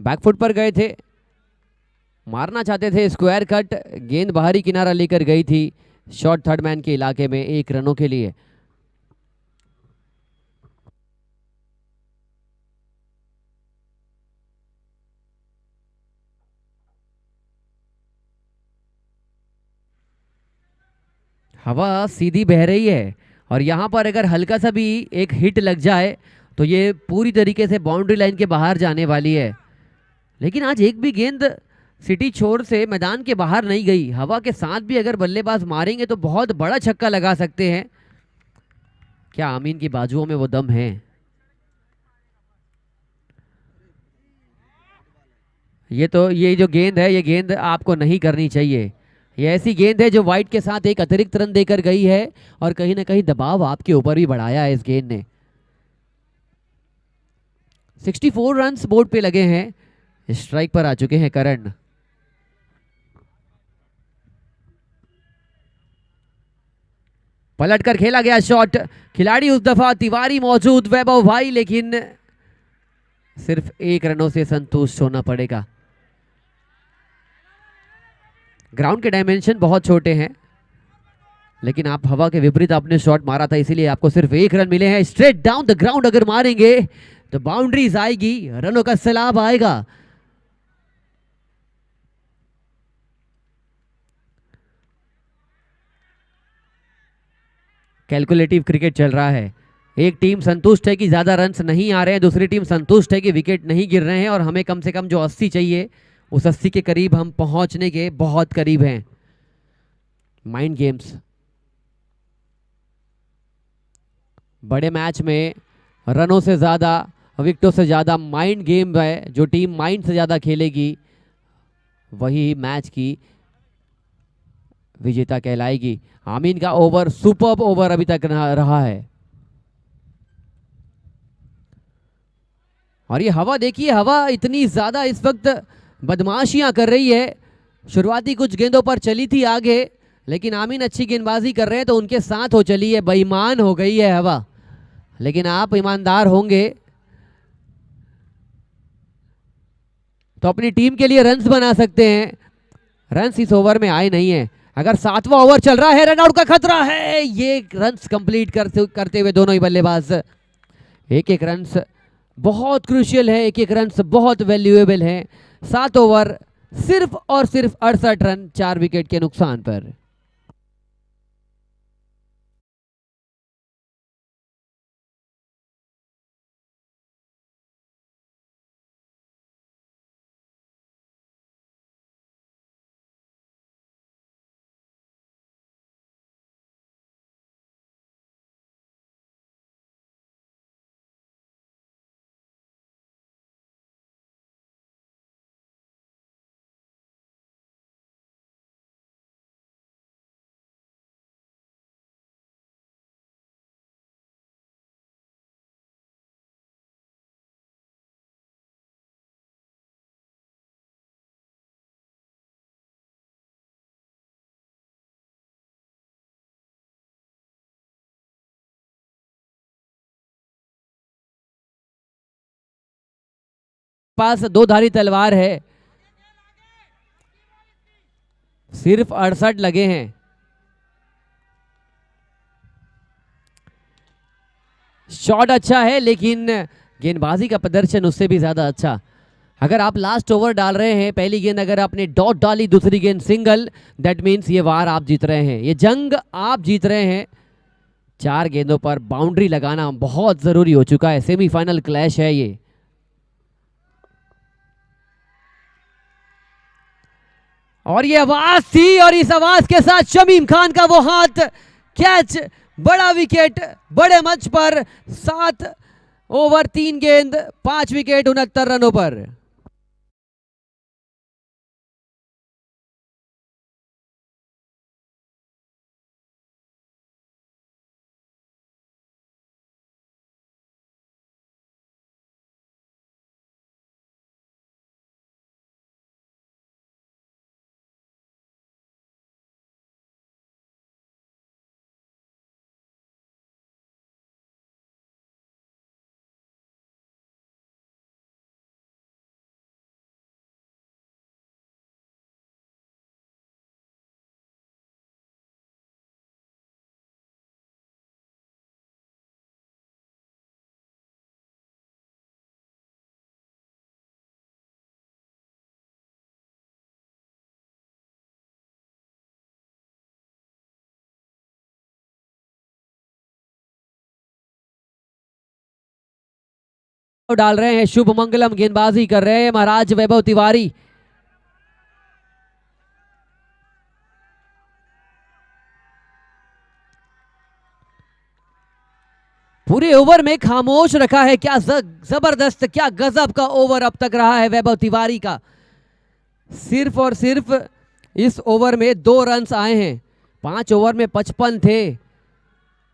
बैकफुट पर गए थे, मारना चाहते थे स्क्वायर कट, गेंद बाहरी किनारा लेकर गई थी शॉर्ट थर्ड मैन के इलाके में 1 रनों के लिए। हवा सीधी बह रही है और यहाँ पर अगर हल्का सा भी एक हिट लग जाए तो ये पूरी तरीके से बाउंड्री लाइन के बाहर जाने वाली है। लेकिन आज एक भी गेंद सिटी छोर से मैदान के बाहर नहीं गई। हवा के साथ भी अगर बल्लेबाज मारेंगे तो बहुत बड़ा छक्का लगा सकते हैं। क्या आमीन की बाजुओं में वो दम है? ये जो गेंद है, ये गेंद आपको नहीं करनी चाहिए। ये ऐसी गेंद है जो वाइट के साथ एक अतिरिक्त रन देकर गई है और कहीं ना कहीं दबाव आपके ऊपर भी बढ़ाया है इस गेंद ने। 64 रन्स बोर्ड पे लगे हैं, स्ट्राइक पर आ चुके हैं करण। पलटकर खेला गया शॉट, खिलाड़ी उस दफा तिवारी मौजूद, वैभव भाई, लेकिन सिर्फ 1 रनों से संतुष्ट होना पड़ेगा। ग्राउंड के डायमेंशन बहुत छोटे हैं, लेकिन आप हवा के विपरीत आपने शॉट मारा था, इसीलिए आपको सिर्फ 1 रन मिले हैं। स्ट्रेट डाउन द ग्राउंड अगर मारेंगे तो बाउंड्रीज आएगी, रनों का सैलाब आएगा। कैलकुलेटिव क्रिकेट चल रहा है। एक टीम संतुष्ट है कि ज्यादा रन्स नहीं आ रहे हैं, दूसरी टीम संतुष्ट है कि विकेट नहीं गिर रहे हैं और हमें कम से कम जो 80 चाहिए उस 80 के करीब हम पहुंचने के बहुत करीब हैं। माइंड गेम्स, बड़े मैच में रनों से ज्यादा, विकेटों से ज्यादा माइंड गेम है। जो टीम माइंड से ज्यादा खेलेगी वही मैच की विजेता कहलाएगी। आमीन का ओवर सुपर्ब ओवर अभी तक रहा है। और ये हवा देखिए, हवा इतनी ज़्यादा इस वक्त बदमाशियां कर रही है। शुरुआती कुछ गेंदों पर चली थी आगे, लेकिन आमीन अच्छी गेंदबाजी कर रहे हैं तो उनके साथ हो चली है, बेईमान हो गई है हवा। लेकिन आप ईमानदार होंगे तो अपनी टीम के लिए रन्स बना सकते हैं। रन्स इस ओवर में आए नहीं है। अगर 7वां ओवर चल रहा है, रनआउट का खतरा है। ये रन्स कंप्लीट करते हुए दोनों ही बल्लेबाज, एक एक रन्स बहुत क्रूशियल है, एक एक रन्स बहुत वैल्यूएबल है। 7 ओवर सिर्फ और सिर्फ 68 रन 4 विकेट के नुकसान पर। पास दो धारी तलवार है, सिर्फ 68 लगे हैं। शॉट अच्छा है लेकिन गेंदबाजी का प्रदर्शन उससे भी ज्यादा अच्छा। अगर आप लास्ट ओवर डाल रहे हैं, पहली गेंद अगर आपने डॉट डाली, दूसरी गेंद सिंगल, दैट मीन्स ये वार आप जीत रहे हैं, ये जंग आप जीत रहे हैं। 4 गेंदों पर बाउंड्री लगाना बहुत जरूरी हो चुका है। सेमीफाइनल क्लैश है ये। और ये आवाज थी, और इस आवाज के साथ शमीम खान का वो हाथ, कैच, बड़ा विकेट, बड़े मंच पर। 7 ओवर 3 गेंद 5 विकेट 69 रनों पर। डाल रहे हैं, शुभ मंगलम गेंदबाजी कर रहे हैं महाराज वैभव तिवारी। पूरे ओवर में खामोश रखा है। क्या जबरदस्त, क्या गजब का ओवर अब तक रहा है वैभव तिवारी का। सिर्फ और सिर्फ इस ओवर में 2 रन्स आए हैं। 5 ओवर में 55 थे।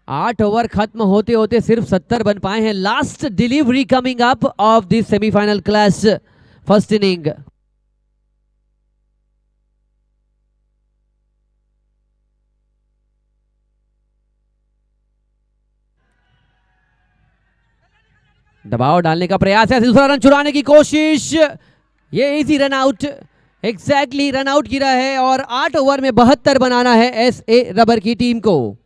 8 ओवर खत्म होते होते सिर्फ 70 बन पाए हैं। Last delivery coming up of this semifinal clash, first inning. दबाव डालने का प्रयास है, दूसरा रन चुराने की कोशिश, ये easy run out, exactly run out गिरा है। और 8 ओवर में 72 बनाना है एसए रबर की टीम को।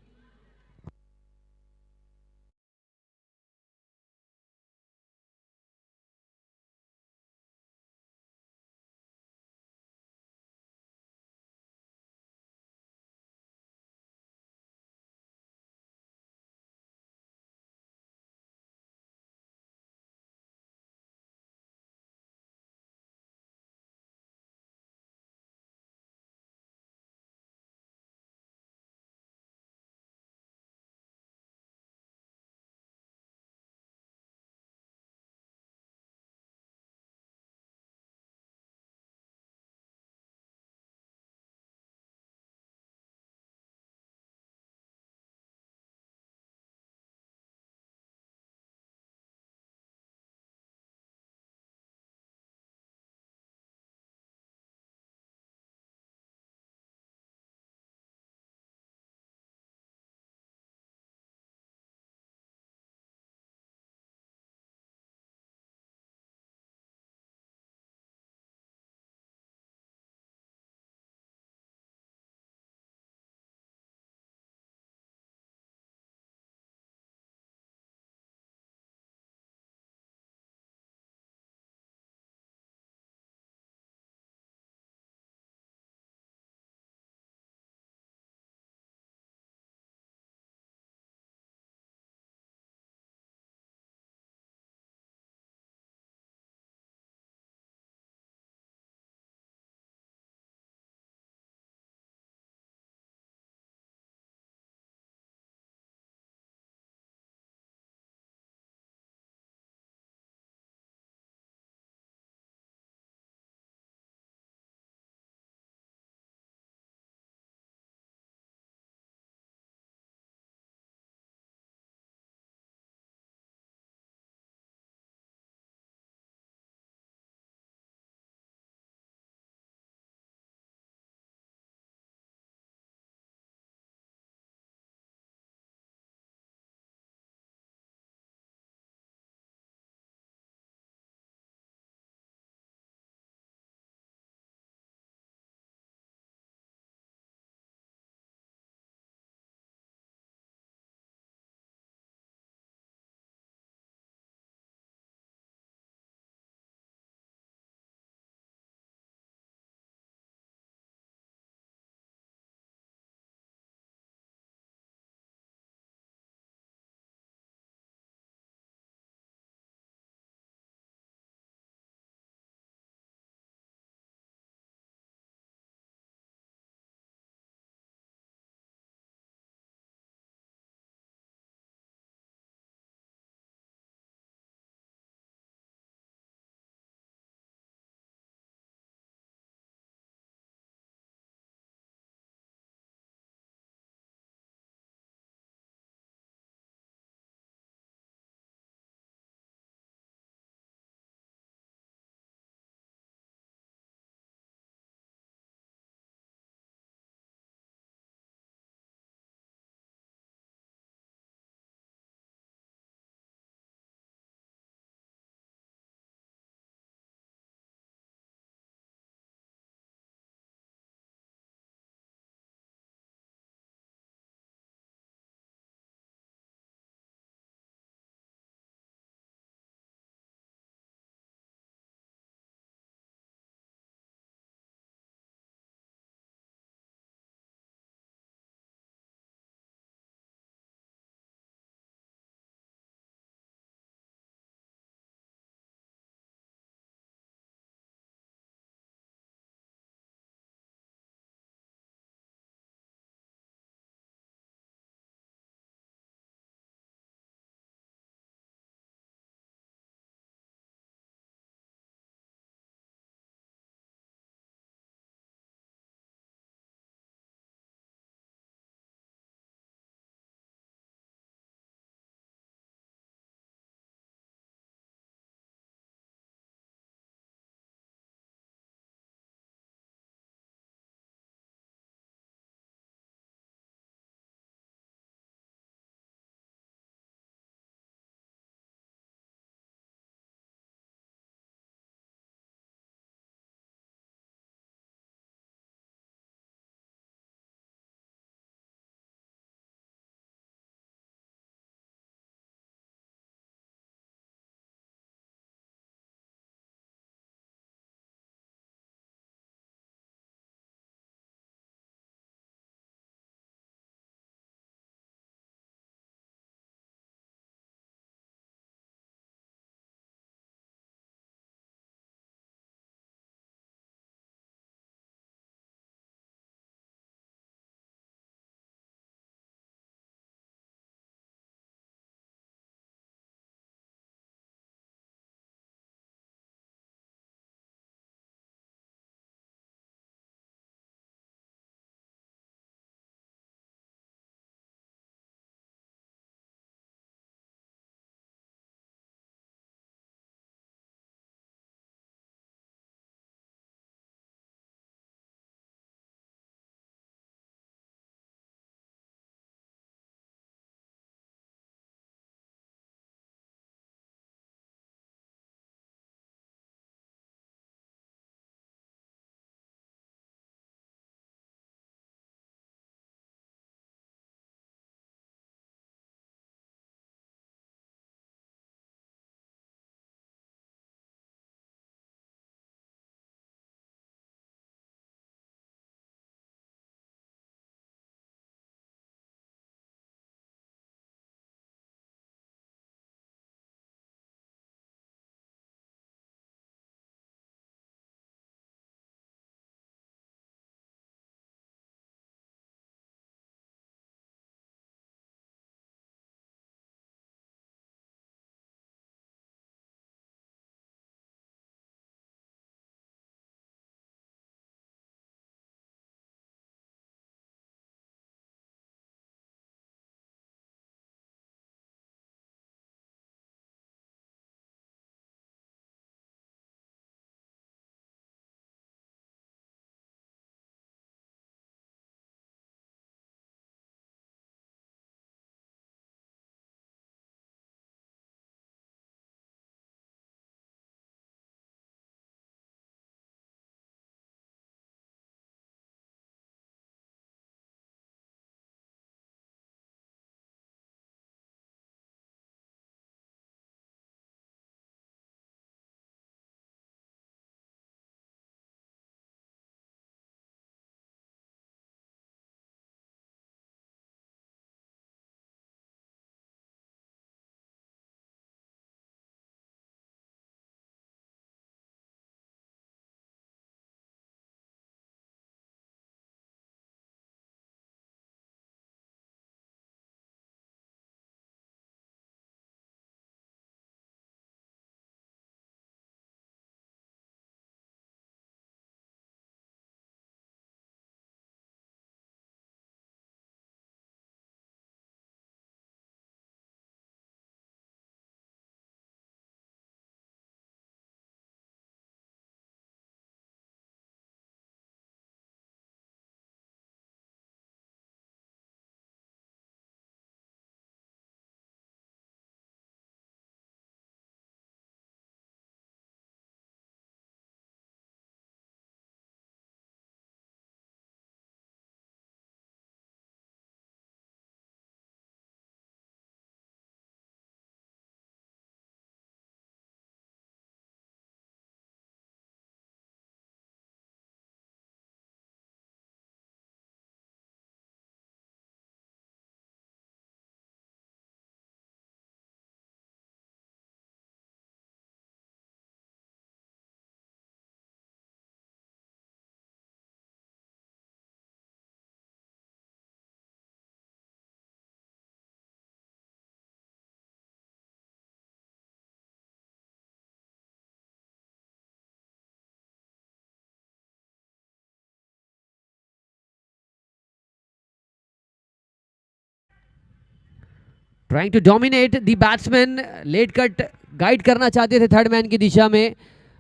Trying to dominate the batsman, late cut guide करना चाहते थे थर्ड मैन की दिशा में,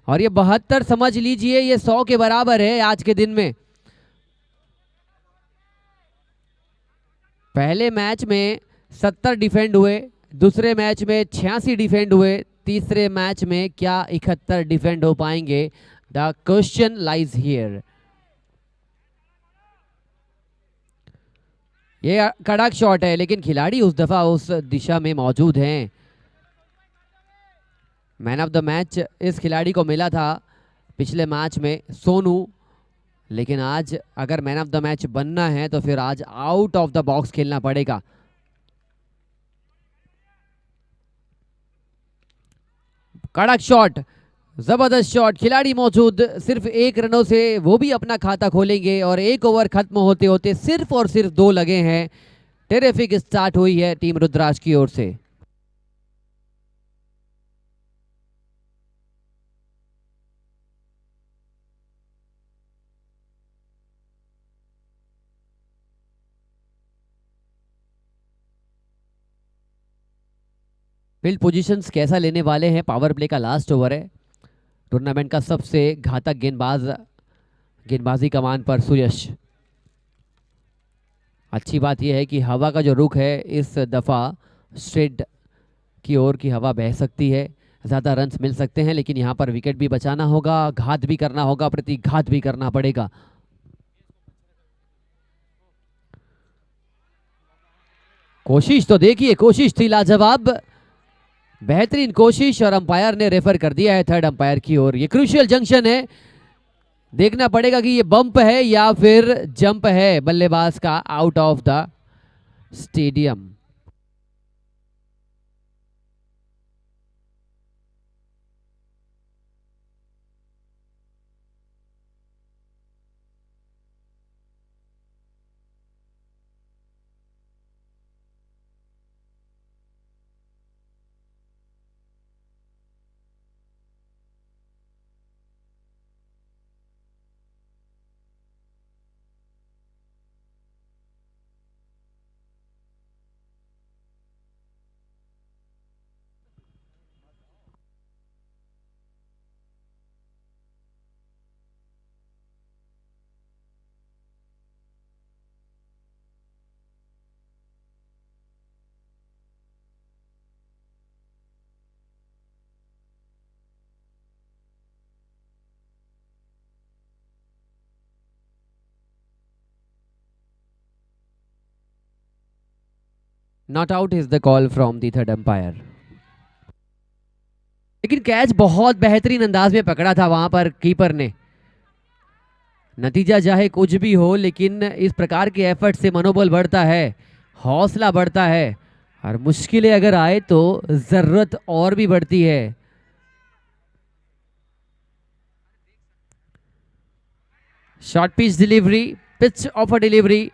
और ये 72 समझ लीजिए ये 100 के बराबर है आज के दिन में। पहले मैच में 70 डिफेंड हुए, दूसरे मैच में 86 डिफेंड हुए, तीसरे मैच में क्या 71 डिफेंड हो पाएंगे? The question lies here. ये कड़क शॉट है लेकिन खिलाड़ी उस दफा उस दिशा में मौजूद हैं। मैन ऑफ द मैच इस खिलाड़ी को मिला था पिछले मैच में, सोनू, लेकिन आज अगर मैन ऑफ द मैच बनना है तो फिर आज आउट ऑफ द बॉक्स खेलना पड़ेगा। कड़क शॉट, जबरदस्त शॉट, खिलाड़ी मौजूद, सिर्फ 1 रनों से वो भी अपना खाता खोलेंगे और 1 ओवर खत्म होते होते सिर्फ और सिर्फ 2 लगे हैं। टेरिफिक स्टार्ट हुई है टीम रुद्राक्ष की ओर से। फील्ड पोजीशंस कैसा लेने वाले हैं? पावर प्ले का लास्ट ओवर है, टूर्नामेंट का सबसे घातक गेंदबाज गेंदबाजी कमान पर सुयश। अच्छी बात यह है कि हवा का जो रुख है इस दफ़ा स्ट्रेट की ओर की हवा बह सकती है, ज़्यादा रन्स मिल सकते हैं, लेकिन यहाँ पर विकेट भी बचाना होगा, घात भी करना होगा, प्रतिघात भी करना पड़ेगा। कोशिश तो देखिए, कोशिश थी लाजवाब, बेहतरीन कोशिश, और अंपायर ने रेफर कर दिया है थर्ड अंपायर की ओर। ये क्रूशियल जंक्शन है, देखना पड़ेगा कि ये बम्प है या फिर जंप है बल्लेबाज का out of the stadium. Not out is the call from the third umpire. लेकिन कैच बहुत बेहतरीन अंदाज में पकड़ा था वहां पर कीपर ने। नतीजा चाहे कुछ भी हो, लेकिन इस प्रकार के एफर्ट से मनोबल बढ़ता है, हौसला बढ़ता है, और मुश्किलें अगर आए तो जरूरत और भी बढ़ती है। Short pitch delivery, pitch of a delivery,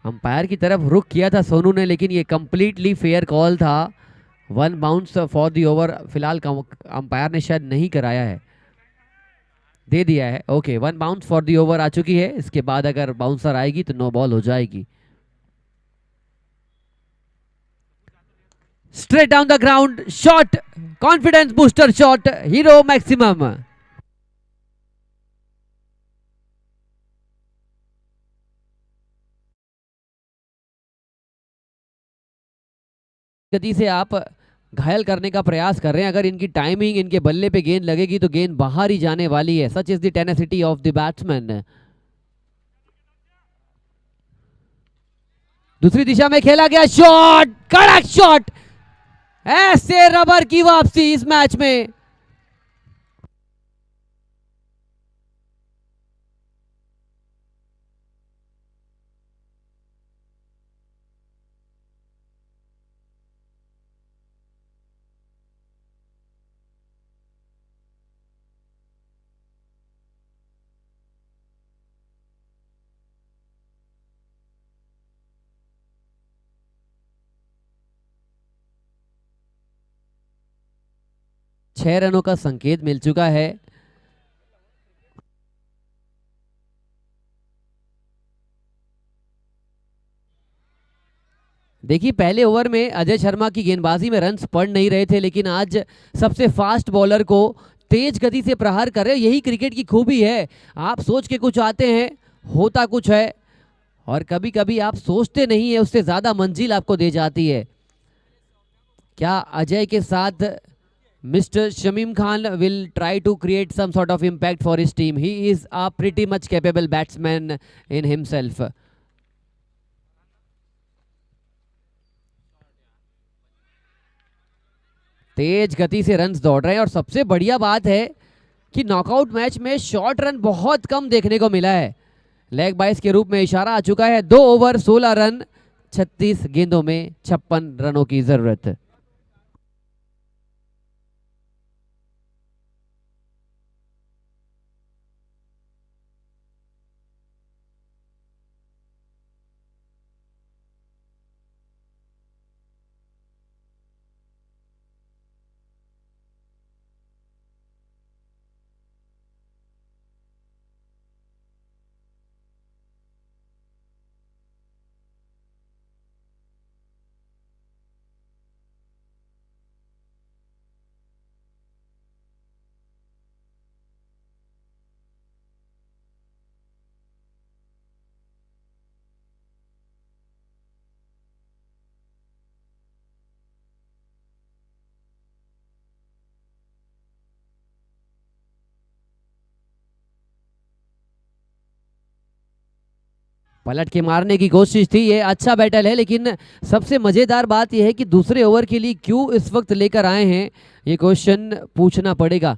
umpire की तरफ रुख किया था सोनू ने, लेकिन ये कंप्लीटली फेयर कॉल था। 1 बाउंस फॉर द ओवर फिलहाल अंपायर ने शायद नहीं कराया है, दे दिया है। Okay, 1 bounce for the over आ चुकी है, इसके बाद अगर बाउंसर आएगी तो नो बॉल हो जाएगी। Straight down the ground, shot, confidence booster shot, hero maximum. गति से आप घायल करने का प्रयास कर रहे हैं, अगर इनकी टाइमिंग, इनके बल्ले पे गेंद लगेगी तो गेंद बाहर ही जाने वाली है। Such is the tenacity of the batsman. दूसरी दिशा में खेला गया शॉट, कड़क शॉट, ऐसे रबर की वापसी इस मैच में। छह रनों का संकेत मिल चुका है। देखिए पहले ओवर में अजय शर्मा की गेंदबाजी में रन्स पड़ नहीं रहे थे, लेकिन आज सबसे फास्ट बॉलर को तेज गति से प्रहार कर रहे, यही क्रिकेट की खूबी है। आप सोच के कुछ आते हैं, होता कुछ है, और कभी कभी आप सोचते नहीं है, उससे ज्यादा मंजिल आपको दे जाती है। क्या अजय के साथ mister Shamim Khan will try to create some sort of impact for his team? He is a pretty much capable batsman in himself. तेज गति से रन्स दौड़ रहे हैं, और सबसे बढ़िया बात है कि नॉकआउट मैच में शॉर्ट रन बहुत कम देखने को मिला है। लेग बाइस के रूप में इशारा आ चुका है। 2 ओवर 16 रन, 36 गेंदों में 56 रनों की जरूरत। पलट के मारने की कोशिश थी, ये अच्छा बैटल है, लेकिन सबसे मजेदार बात यह है कि दूसरे ओवर के लिए क्यों इस वक्त लेकर आए हैं, ये क्वेश्चन पूछना पड़ेगा।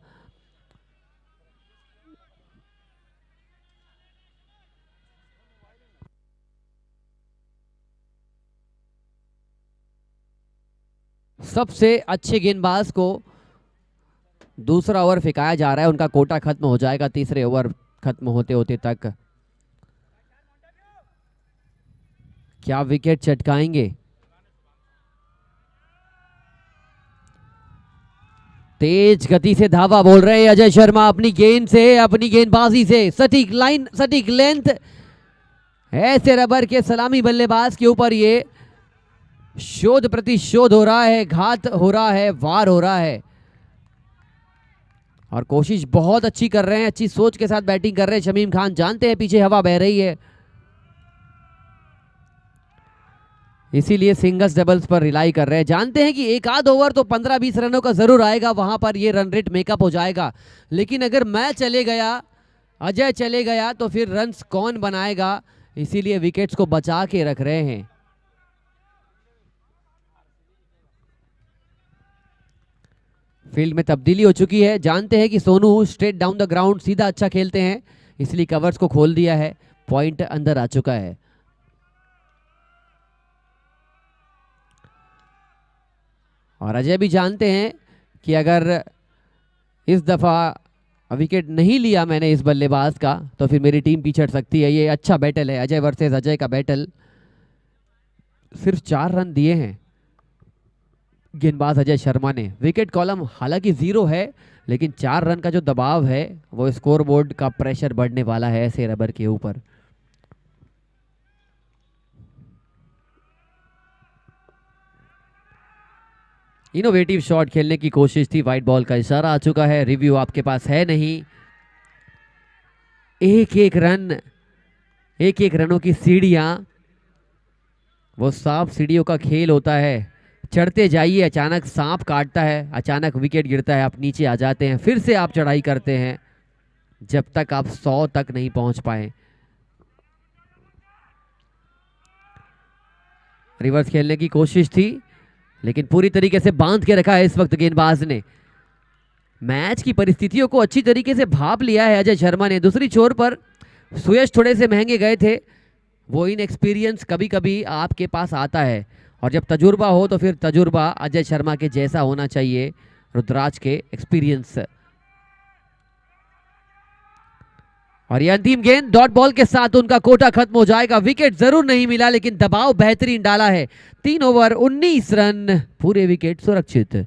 सबसे अच्छे गेंदबाज को दूसरा ओवर फेंकाया जा रहा है, उनका कोटा खत्म हो जाएगा तीसरे ओवर खत्म होते होते तक। क्या विकेट चटकाएंगे? तेज गति से धावा बोल रहे हैं अजय शर्मा, अपनी गेंद से, अपनी गेंदबाजी से, सटीक लाइन, सटीक लेंथ। ऐसे रबर के सलामी बल्लेबाज के ऊपर ये शोध प्रतिशोध हो रहा है, घात हो रहा है, वार हो रहा है, और कोशिश बहुत अच्छी कर रहे हैं, अच्छी सोच के साथ बैटिंग कर रहे हैं शमीम खान। जानते हैं पीछे हवा बह रही है, इसीलिए सिंगल्स डबल्स पर रिलाई कर रहे हैं। जानते हैं कि एक आध ओवर तो 15-20 रनों का जरूर आएगा, वहां पर ये रन रेट मेकअप हो जाएगा, लेकिन अगर मैं चले गया, अजय चले गया, तो फिर रन्स कौन बनाएगा? इसीलिए विकेट्स को बचा के रख रहे हैं। फील्ड में तब्दीली हो चुकी है। जानते हैं कि Sonu straight down the ground सीधा अच्छा खेलते हैं, इसलिए कवर्स को खोल दिया है, पॉइंट अंदर आ चुका है। और अजय भी जानते हैं कि अगर इस दफा विकेट नहीं लिया मैंने इस बल्लेबाज का, तो फिर मेरी टीम पीछे हट सकती है। ये अच्छा बैटल है, अजय वर्सेस अजय का बैटल। सिर्फ 4 रन दिए हैं गेंदबाज अजय शर्मा ने। विकेट कॉलम हालांकि 0 है, लेकिन 4 रन का जो दबाव है, वो स्कोरबोर्ड का प्रेशर बढ़ने वाला है ऐसे रबर के ऊपर। इनोवेटिव शॉट खेलने की कोशिश थी, वाइट बॉल का इशारा आ चुका है, रिव्यू आपके पास है नहीं। एक एक रनों की सीढ़ियां, वो सांप सीढ़ियों का खेल होता है। चढ़ते जाइए, अचानक सांप काटता है, अचानक विकेट गिरता है, आप नीचे आ जाते हैं, फिर से आप चढ़ाई करते हैं जब तक आप 100 तक नहीं पहुंच पाए। रिवर्स खेलने की कोशिश थी, लेकिन पूरी तरीके से बांध के रखा है इस वक्त गेंदबाज ने। मैच की परिस्थितियों को अच्छी तरीके से भाप लिया है अजय शर्मा ने। दूसरी छोर पर सुयश थोड़े से महंगे गए थे, वो इन एक्सपीरियंस कभी कभी आपके पास आता है, और जब तजुर्बा हो तो फिर तजुर्बा अजय शर्मा के जैसा होना चाहिए, रुद्राज के एक्सपीरियंस। और ये अंतिम गेंद डॉट बॉल के साथ उनका कोटा खत्म हो जाएगा। विकेट जरूर नहीं मिला, लेकिन दबाव बेहतरीन डाला है। 3 ओवर 19 रन, पूरे विकेट सुरक्षित।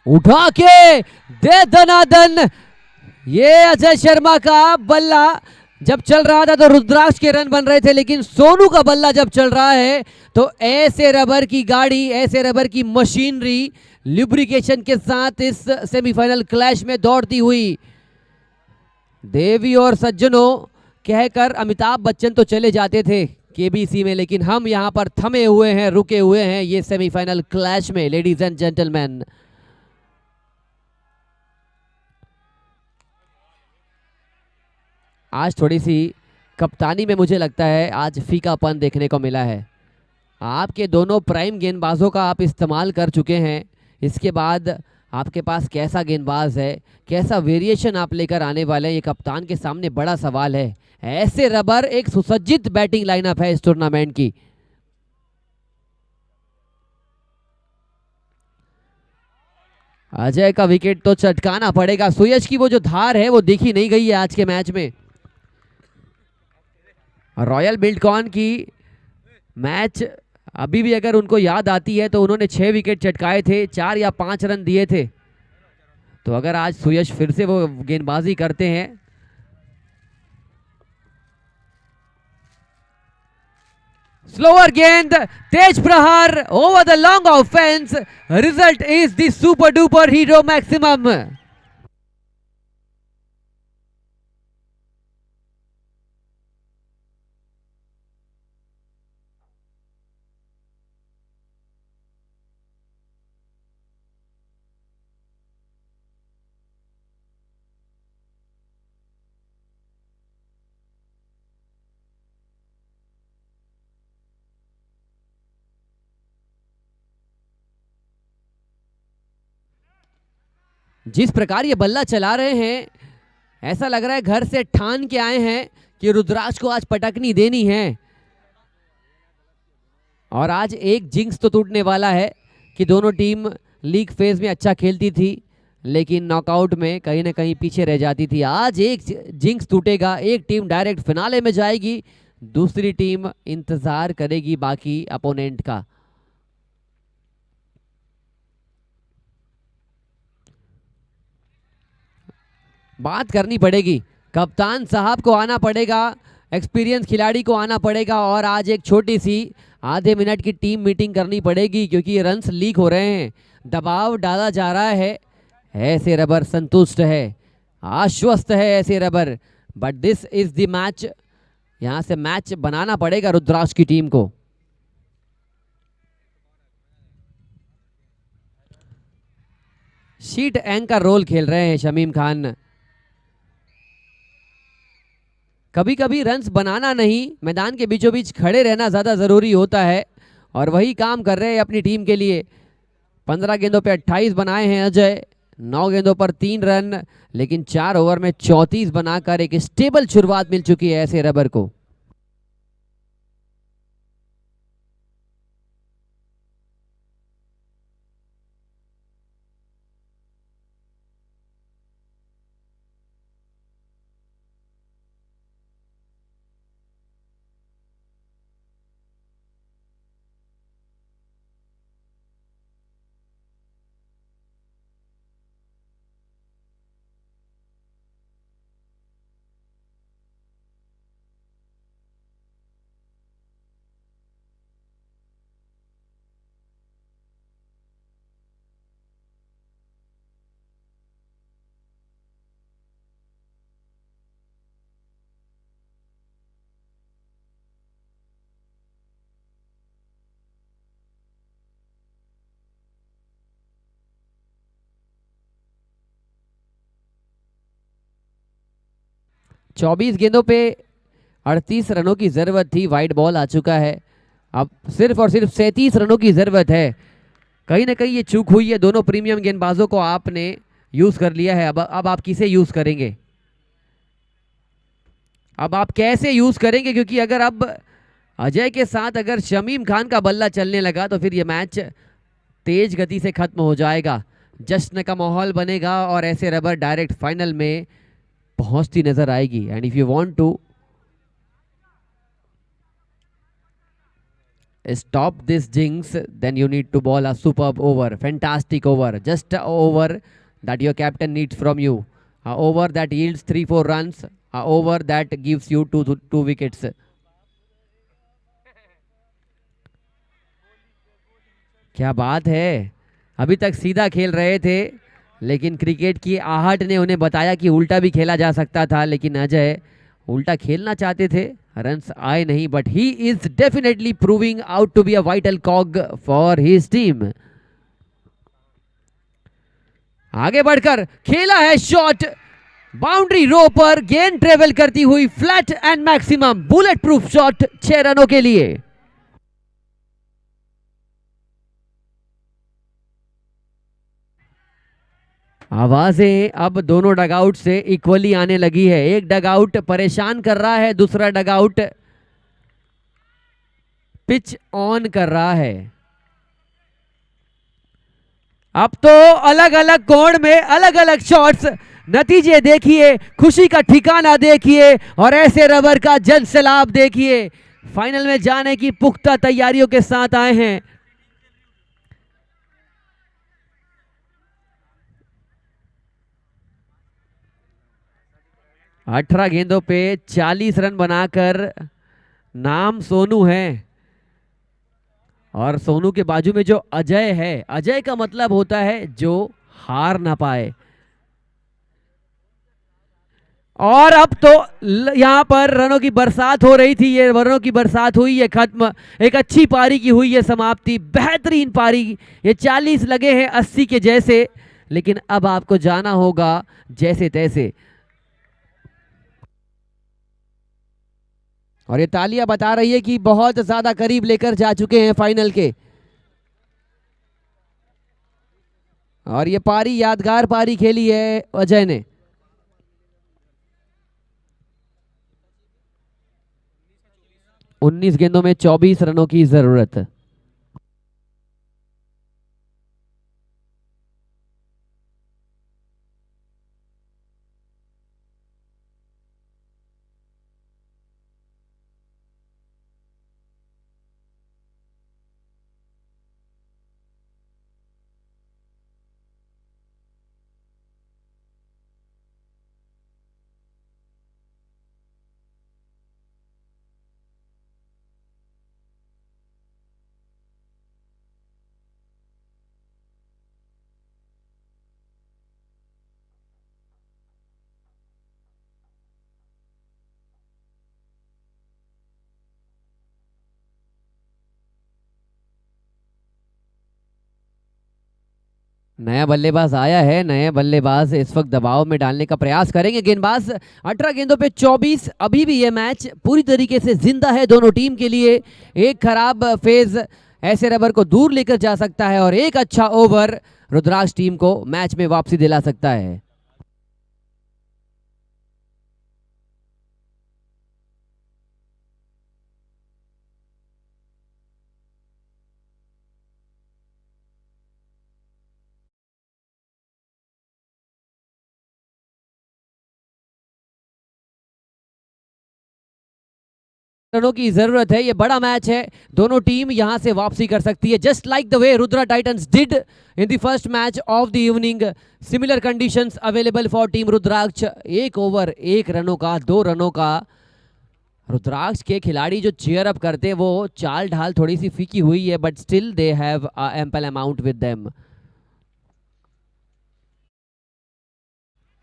उठा के दे दनादन। ये अजय शर्मा का बल्ला जब चल रहा था तो रुद्राक्ष के रन बन रहे थे, लेकिन सोनू का बल्ला जब चल रहा है तो ऐसे रबर की गाड़ी, ऐसे रबर की मशीनरी लुब्रिकेशन के साथ इस सेमीफाइनल क्लैश में दौड़ती हुई। देवी और सज्जनों कहकर अमिताभ बच्चन तो चले जाते थे केबीसी में, लेकिन हम यहां पर थमे हुए हैं, रुके हुए हैं ये सेमीफाइनल क्लैश में। लेडीज एंड जेंटलमैन, आज थोड़ी सी कप्तानी में मुझे लगता है आज फीकापन देखने को मिला है। आपके दोनों प्राइम गेंदबाजों का आप इस्तेमाल कर चुके हैं, इसके बाद आपके पास कैसा गेंदबाज है, कैसा वेरिएशन आप लेकर आने वाले हैं, ये कप्तान के सामने बड़ा सवाल है। ऐसे रबर एक सुसज्जित बैटिंग लाइनअप है इस टूर्नामेंट की। अजय का विकेट तो चटकाना पड़ेगा। सुयश की वो जो धार है वो देखी नहीं गई है आज के मैच में। रॉयल बिल्डकॉन की मैच अभी भी अगर उनको याद आती है तो उन्होंने 6 विकेट चटकाए थे, 4 या 5 रन दिए थे। तो अगर आज सुयश फिर से वो गेंदबाजी करते हैं, स्लोअर गेंद, तेज प्रहार over the long off fence, result is the super duper hero maximum. जिस प्रकार ये बल्ला चला रहे हैं, ऐसा लग रहा है घर से ठान के आए हैं कि रुद्राक्ष को आज पटकनी देनी है। और आज एक जिंक्स तो टूटने वाला है कि दोनों टीम लीग फेज में अच्छा खेलती थी, लेकिन नॉकआउट में कहीं ना कहीं पीछे रह जाती थी। आज एक जिंक्स टूटेगा, एक टीम डायरेक्ट फिनाले में जाएगी, दूसरी टीम इंतजार करेगी बाकी अपोनेंट का। बात करनी पड़ेगी, कप्तान साहब को आना पड़ेगा, एक्सपीरियंस खिलाड़ी को आना पड़ेगा और आज एक छोटी सी आधे मिनट की टीम मीटिंग करनी पड़ेगी, क्योंकि रन्स लीक हो रहे हैं, दबाव डाला जा रहा है। ऐसे रबर संतुष्ट है, आश्वस्त है ऐसे rubber, but this is the match. यहां से मैच बनाना पड़ेगा रुद्राक्ष की टीम को। शीट एंकर रोल खेल रहे हैं शमीम खान। कभी कभी रन्स बनाना नहीं, मैदान के बीचों बीच खड़े रहना ज़्यादा ज़रूरी होता है, और वही काम कर रहे हैं अपनी टीम के लिए। 15 गेंदों पे 28 बनाए हैं अजय, 9 गेंदों पर 3 रन, लेकिन 4 ओवर में 34 बनाकर एक स्टेबल शुरुआत मिल चुकी है ऐसे रबर को। चौबीस गेंदों पे 38 रनों की जरूरत थी, वाइड बॉल आ चुका है, अब सिर्फ और सिर्फ 37 रनों की जरूरत है। कहीं ना कहीं ये चूक हुई है, दोनों प्रीमियम गेंदबाजों को आपने यूज कर लिया है। अब आप किसे यूज करेंगे, अब आप कैसे यूज करेंगे, क्योंकि अगर अब अजय के साथ अगर शमीम खान का बल्ला चलने लगा तो फिर ये मैच तेज गति से खत्म हो जाएगा, जश्न का माहौल बनेगा और ऐसे रबर डायरेक्ट फाइनल में पहुंचती नजर आएगी। And if you want to stop this jinx, then you need to ball a superb over, fantastic over, just a over that your captain needs from you, a over that yields 3-4 runs, a over that gives you two wickets. क्या बात है, अभी तक सीधा खेल रहे थे लेकिन क्रिकेट की आहट ने उन्हें बताया कि उल्टा भी खेला जा सकता था, लेकिन अजय उल्टा खेलना चाहते थे, रन्स आए नहीं, but he is definitely proving out to be a vital cog for his team. आगे बढ़कर खेला है शॉट, बाउंड्री रो पर गेंद ट्रेवल करती हुई flat and maximum bullet proof shot 6 रनों के लिए। आवाजें अब दोनों डगआउट से इक्वली आने लगी है, एक डगआउट परेशान कर रहा है, दूसरा डगआउट पिच ऑन कर रहा है। अब तो अलग अलग कोण में अलग अलग शॉट्स, नतीजे देखिए, खुशी का ठिकाना देखिए और ऐसे रबर का जन सैलाब देखिए, फाइनल में जाने की पुख्ता तैयारियों के साथ आए हैं। अठारह गेंदों पे 40 रन बनाकर नाम सोनू है और सोनू के बाजू में जो अजय है, अजय का मतलब होता है जो हार ना पाए। और अब तो यहां पर रनों की बरसात हो रही थी, ये रनों की बरसात हुई है खत्म, एक अच्छी पारी की हुई है समाप्ति, बेहतरीन पारी, ये 40 लगे हैं 80 के जैसे, लेकिन अब आपको जाना होगा जैसे तैसे। और ये तालियां बता रही है कि बहुत ज्यादा करीब लेकर जा चुके हैं फाइनल के। और ये पारी यादगार पारी खेली है अजय ने। उन्नीस गेंदों में 24 रनों की जरूरत। नया बल्लेबाज आया है, नए बल्लेबाज इस वक्त दबाव में डालने का प्रयास करेंगे गेंदबाज। 18 गेंदों पे 24, अभी भी ये मैच पूरी तरीके से जिंदा है दोनों टीम के लिए। एक खराब फेज ऐसे रबर को दूर लेकर जा सकता है और एक अच्छा ओवर रुद्राक्ष टीम को मैच में वापसी दिला सकता है। रनों की जरूरत है, ये बड़ा मैच है, दोनों टीम यहां से वापसी कर सकती है, just like the way Rudra titans did in the first match of the evening. Similar conditions available for team Rudraksh. एक ओवर 1 रनों का, 2 रनों का। रुद्राक्ष के खिलाड़ी जो चीयर अप करते हैं वो चाल ढाल थोड़ी सी फीकी हुई है, but still they have ample amount with them.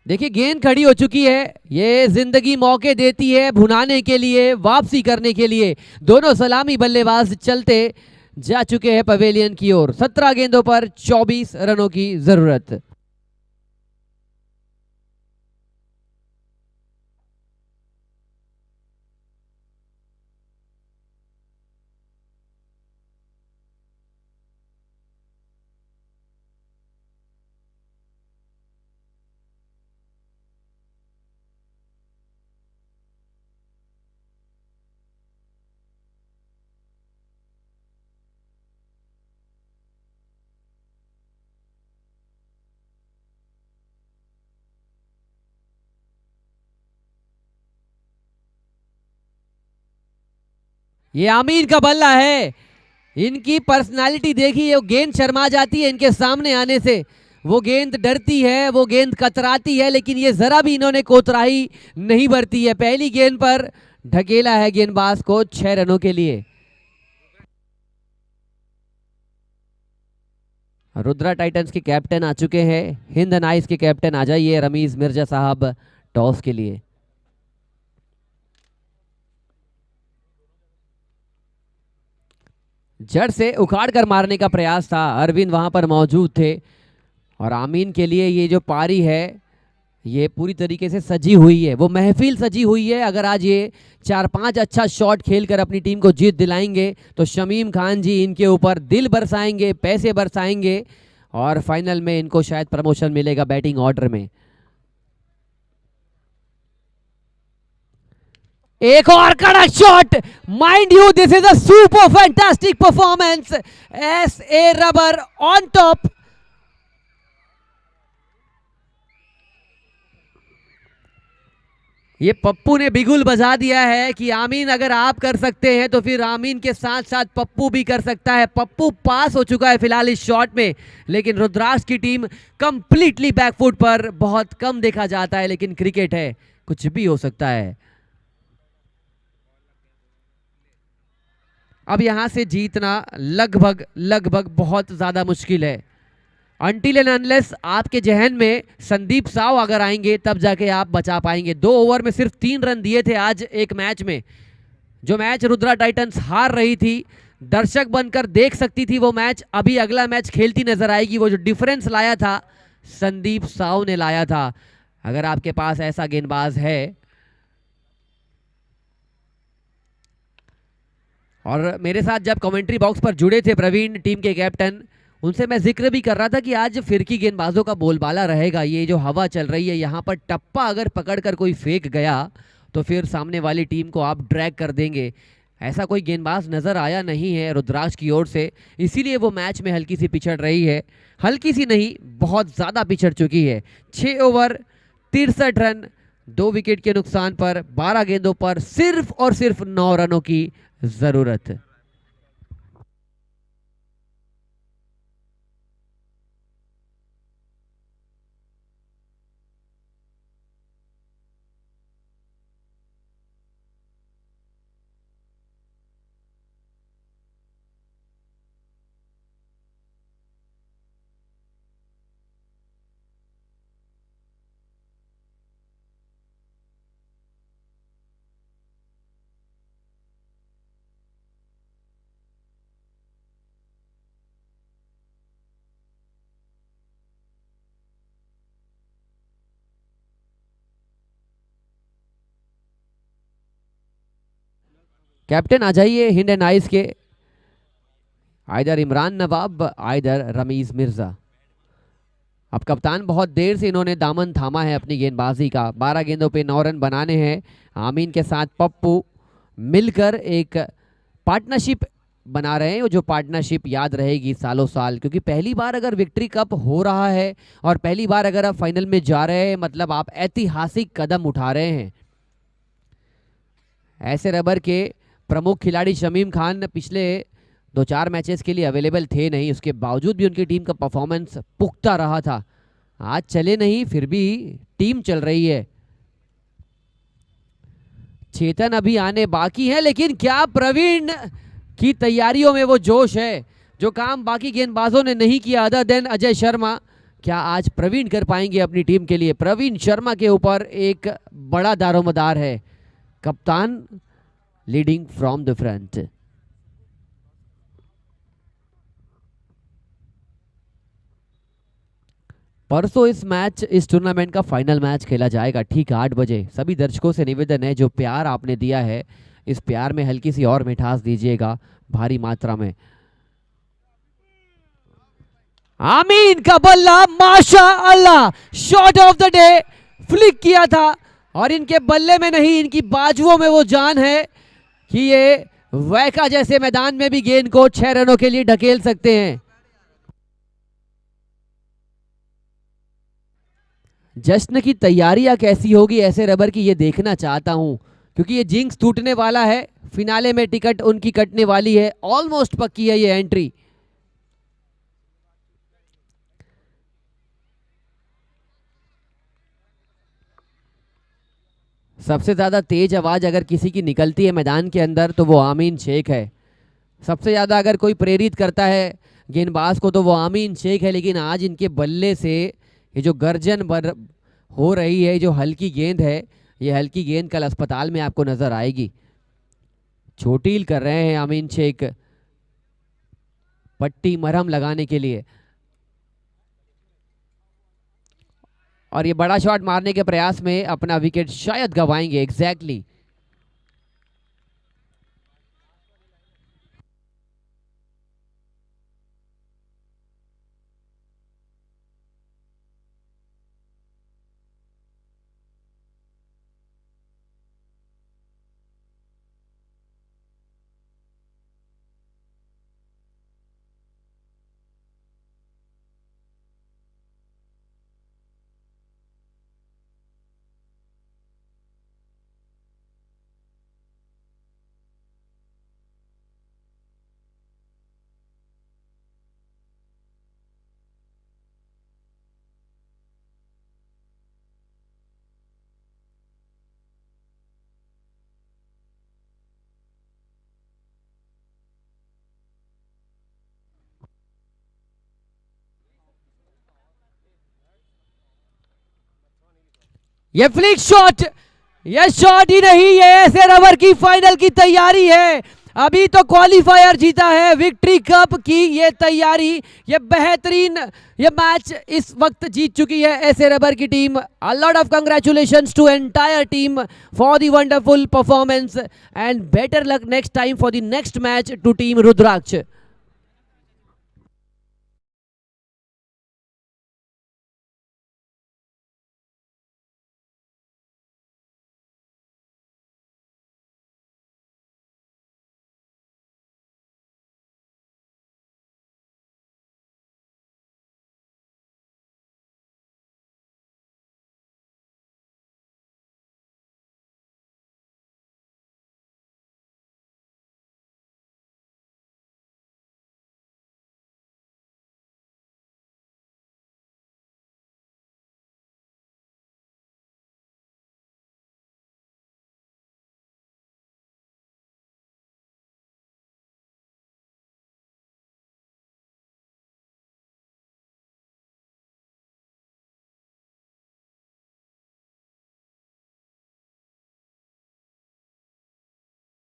देखिए गेंद खड़ी हो चुकी है, ये जिंदगी मौके देती है भुनाने के लिए, वापसी करने के लिए। दोनों सलामी बल्लेबाज चलते जा चुके हैं पवेलियन की ओर। 17 गेंदों पर 24 रनों की जरूरत। ये आमीन का बल्ला है, इनकी पर्सनालिटी देखिए, वो गेंद शर्मा जाती है इनके सामने आने से, वो गेंद डरती है, वो गेंद कतराती है, लेकिन ये जरा भी इन्होंने कोतराही नहीं बरती है। पहली गेंद पर ढकेला है गेंदबाज को 6 रनों के लिए। रुद्रा टाइटंस के कैप्टन आ चुके हैं, हिंद नाइस के कैप्टन आ जाइए रमीज मिर्जा साहब टॉस के लिए। जड़ से उखाड़ कर मारने का प्रयास था, अरविंद वहां पर मौजूद थे और आमीन के लिए ये जो पारी है ये पूरी तरीके से सजी हुई है, वो महफिल सजी हुई है। अगर आज ये 4-5 अच्छा शॉट खेलकर अपनी टीम को जीत दिलाएंगे तो शमीम खान जी इनके ऊपर दिल बरसाएंगे, पैसे बरसाएंगे और फाइनल में इनको शायद प्रमोशन मिलेगा बैटिंग ऑर्डर में। एक और कड़क shot, mind you this is a super fantastic performance, एस.ए. Rubber on top. ये पप्पू ने बिगुल बजा दिया है कि आमीन अगर आप कर सकते हैं तो फिर आमीन के साथ साथ पप्पू भी कर सकता है। पप्पू पास हो चुका है फिलहाल इस शॉट में, लेकिन रुद्राक्ष की टीम कंप्लीटली बैकफुट पर, बहुत कम देखा जाता है लेकिन क्रिकेट है, कुछ भी हो सकता है। अब यहां से जीतना लगभग लगभग बहुत ज्यादा मुश्किल है। अनटिल एंड अनलेस आपके जहन में संदीप साव अगर आएंगे तब जाके आप बचा पाएंगे। 2 ओवर में सिर्फ 3 रन दिए थे आज एक मैच में, जो मैच रुद्रा टाइटंस हार रही थी, दर्शक बनकर देख सकती थी वो मैच। अभी अगला मैच खेलती नजर आएगी, वो जो डिफरेंस लाया था संदीप साव ने लाया था। अगर आपके पास ऐसा गेंदबाज है, और मेरे साथ जब कमेंट्री बॉक्स पर जुड़े थे प्रवीण टीम के कैप्टन, उनसे मैं जिक्र भी कर रहा था कि आज फिरकी गेंदबाजों का बोलबाला रहेगा। ये जो हवा चल रही है यहाँ पर, टप्पा अगर पकड़कर कोई फेंक गया तो फिर सामने वाली टीम को आप ड्रैग कर देंगे। ऐसा कोई गेंदबाज नजर आया नहीं है रुद्राक्ष की ओर से, इसीलिए वो मैच में हल्की सी पिछड़ रही है। हल्की सी नहीं, बहुत ज्यादा पिछड़ चुकी है। 6 ओवर 63 रन, 2 विकेट के नुकसान पर 12 गेंदों पर सिर्फ और सिर्फ 9 रनों की जरूरत। कैप्टन आ जाइए हिंद एंड आइस के, आइदर इमरान नवाब, आइदर रमीज मिर्जा। अब कप्तान बहुत देर से इन्होंने दामन थामा है अपनी गेंदबाजी का। 12 गेंदों पे 9 रन बनाने हैं। आमीन के साथ पप्पू मिलकर एक पार्टनरशिप बना रहे हैं, जो पार्टनरशिप याद रहेगी सालों साल, क्योंकि पहली बार अगर विक्ट्री कप हो रहा है और पहली बार अगर आप फाइनल में जा रहे हैं, मतलब आप ऐतिहासिक कदम उठा रहे हैं। ऐसे रबर के प्रमुख खिलाड़ी शमीम खान पिछले 2-4 मैचेस के लिए अवेलेबल थे नहीं, उसके बावजूद भी उनकी टीम का परफॉर्मेंस पुख्ता रहा था। आज चले नहीं, फिर भी टीम चल रही है। चेतन अभी आने बाकी है, लेकिन क्या प्रवीण की तैयारियों में वो जोश है जो काम बाकी गेंदबाजों ने नहीं किया अदर देन अजय शर्मा। क्या आज प्रवीण कर पाएंगे अपनी टीम के लिए? प्रवीण शर्मा के ऊपर एक बड़ा दारोमदार है, कप्तान लीडिंग फ्रॉम द फ्रंट। परसों इस टूर्नामेंट का फाइनल मैच खेला जाएगा ठीक 8 बजे। सभी दर्शकों से निवेदन है, जो प्यार आपने दिया है इस प्यार में हल्की सी और मिठास दीजिएगा भारी मात्रा में। आमीन का बल्ला, माशाअल्लाह, shot of the day flick किया था, और इनके बल्ले में नहीं, इनकी बाजुओं में वो जान है कि ये वैका जैसे मैदान में भी गेंद को 6 रनों के लिए ढकेल सकते हैं। जश्न की तैयारियां कैसी होगी ऐसे रबर की, ये देखना चाहता हूं। क्योंकि ये जिंक्स टूटने वाला है, फिनाले में टिकट उनकी कटने वाली है, ऑलमोस्ट पक्की है ये एंट्री। सबसे ज्यादा तेज आवाज अगर किसी की निकलती है मैदान के अंदर तो वो आमीन शेख है। सबसे ज्यादा अगर कोई प्रेरित करता है गेंदबाज को तो वो आमीन शेख है। लेकिन आज इनके बल्ले से ये जो गर्जन हो रही है, जो हल्की गेंद है, ये हल्की गेंद कल अस्पताल में आपको नजर आएगी। चोटील कर रहे हैं आमीन शेख पट्टी मरहम लगाने के लिए, और ये बड़ा शॉट मारने के प्रयास में अपना विकेट शायद गंवाएंगे। एग्जैक्टली ये फ्लिक शॉट, ये शॉट ही नहीं, ये ऐसे रबर की फाइनल की तैयारी है। अभी तो क्वालिफायर जीता है, विक्ट्री कप की ये तैयारी, ये बेहतरीन ये मैच इस वक्त जीत चुकी है ऐसे रबर की team. A lot of congratulations to entire team for the wonderful performance and better luck next time for the next match to team rudraksha.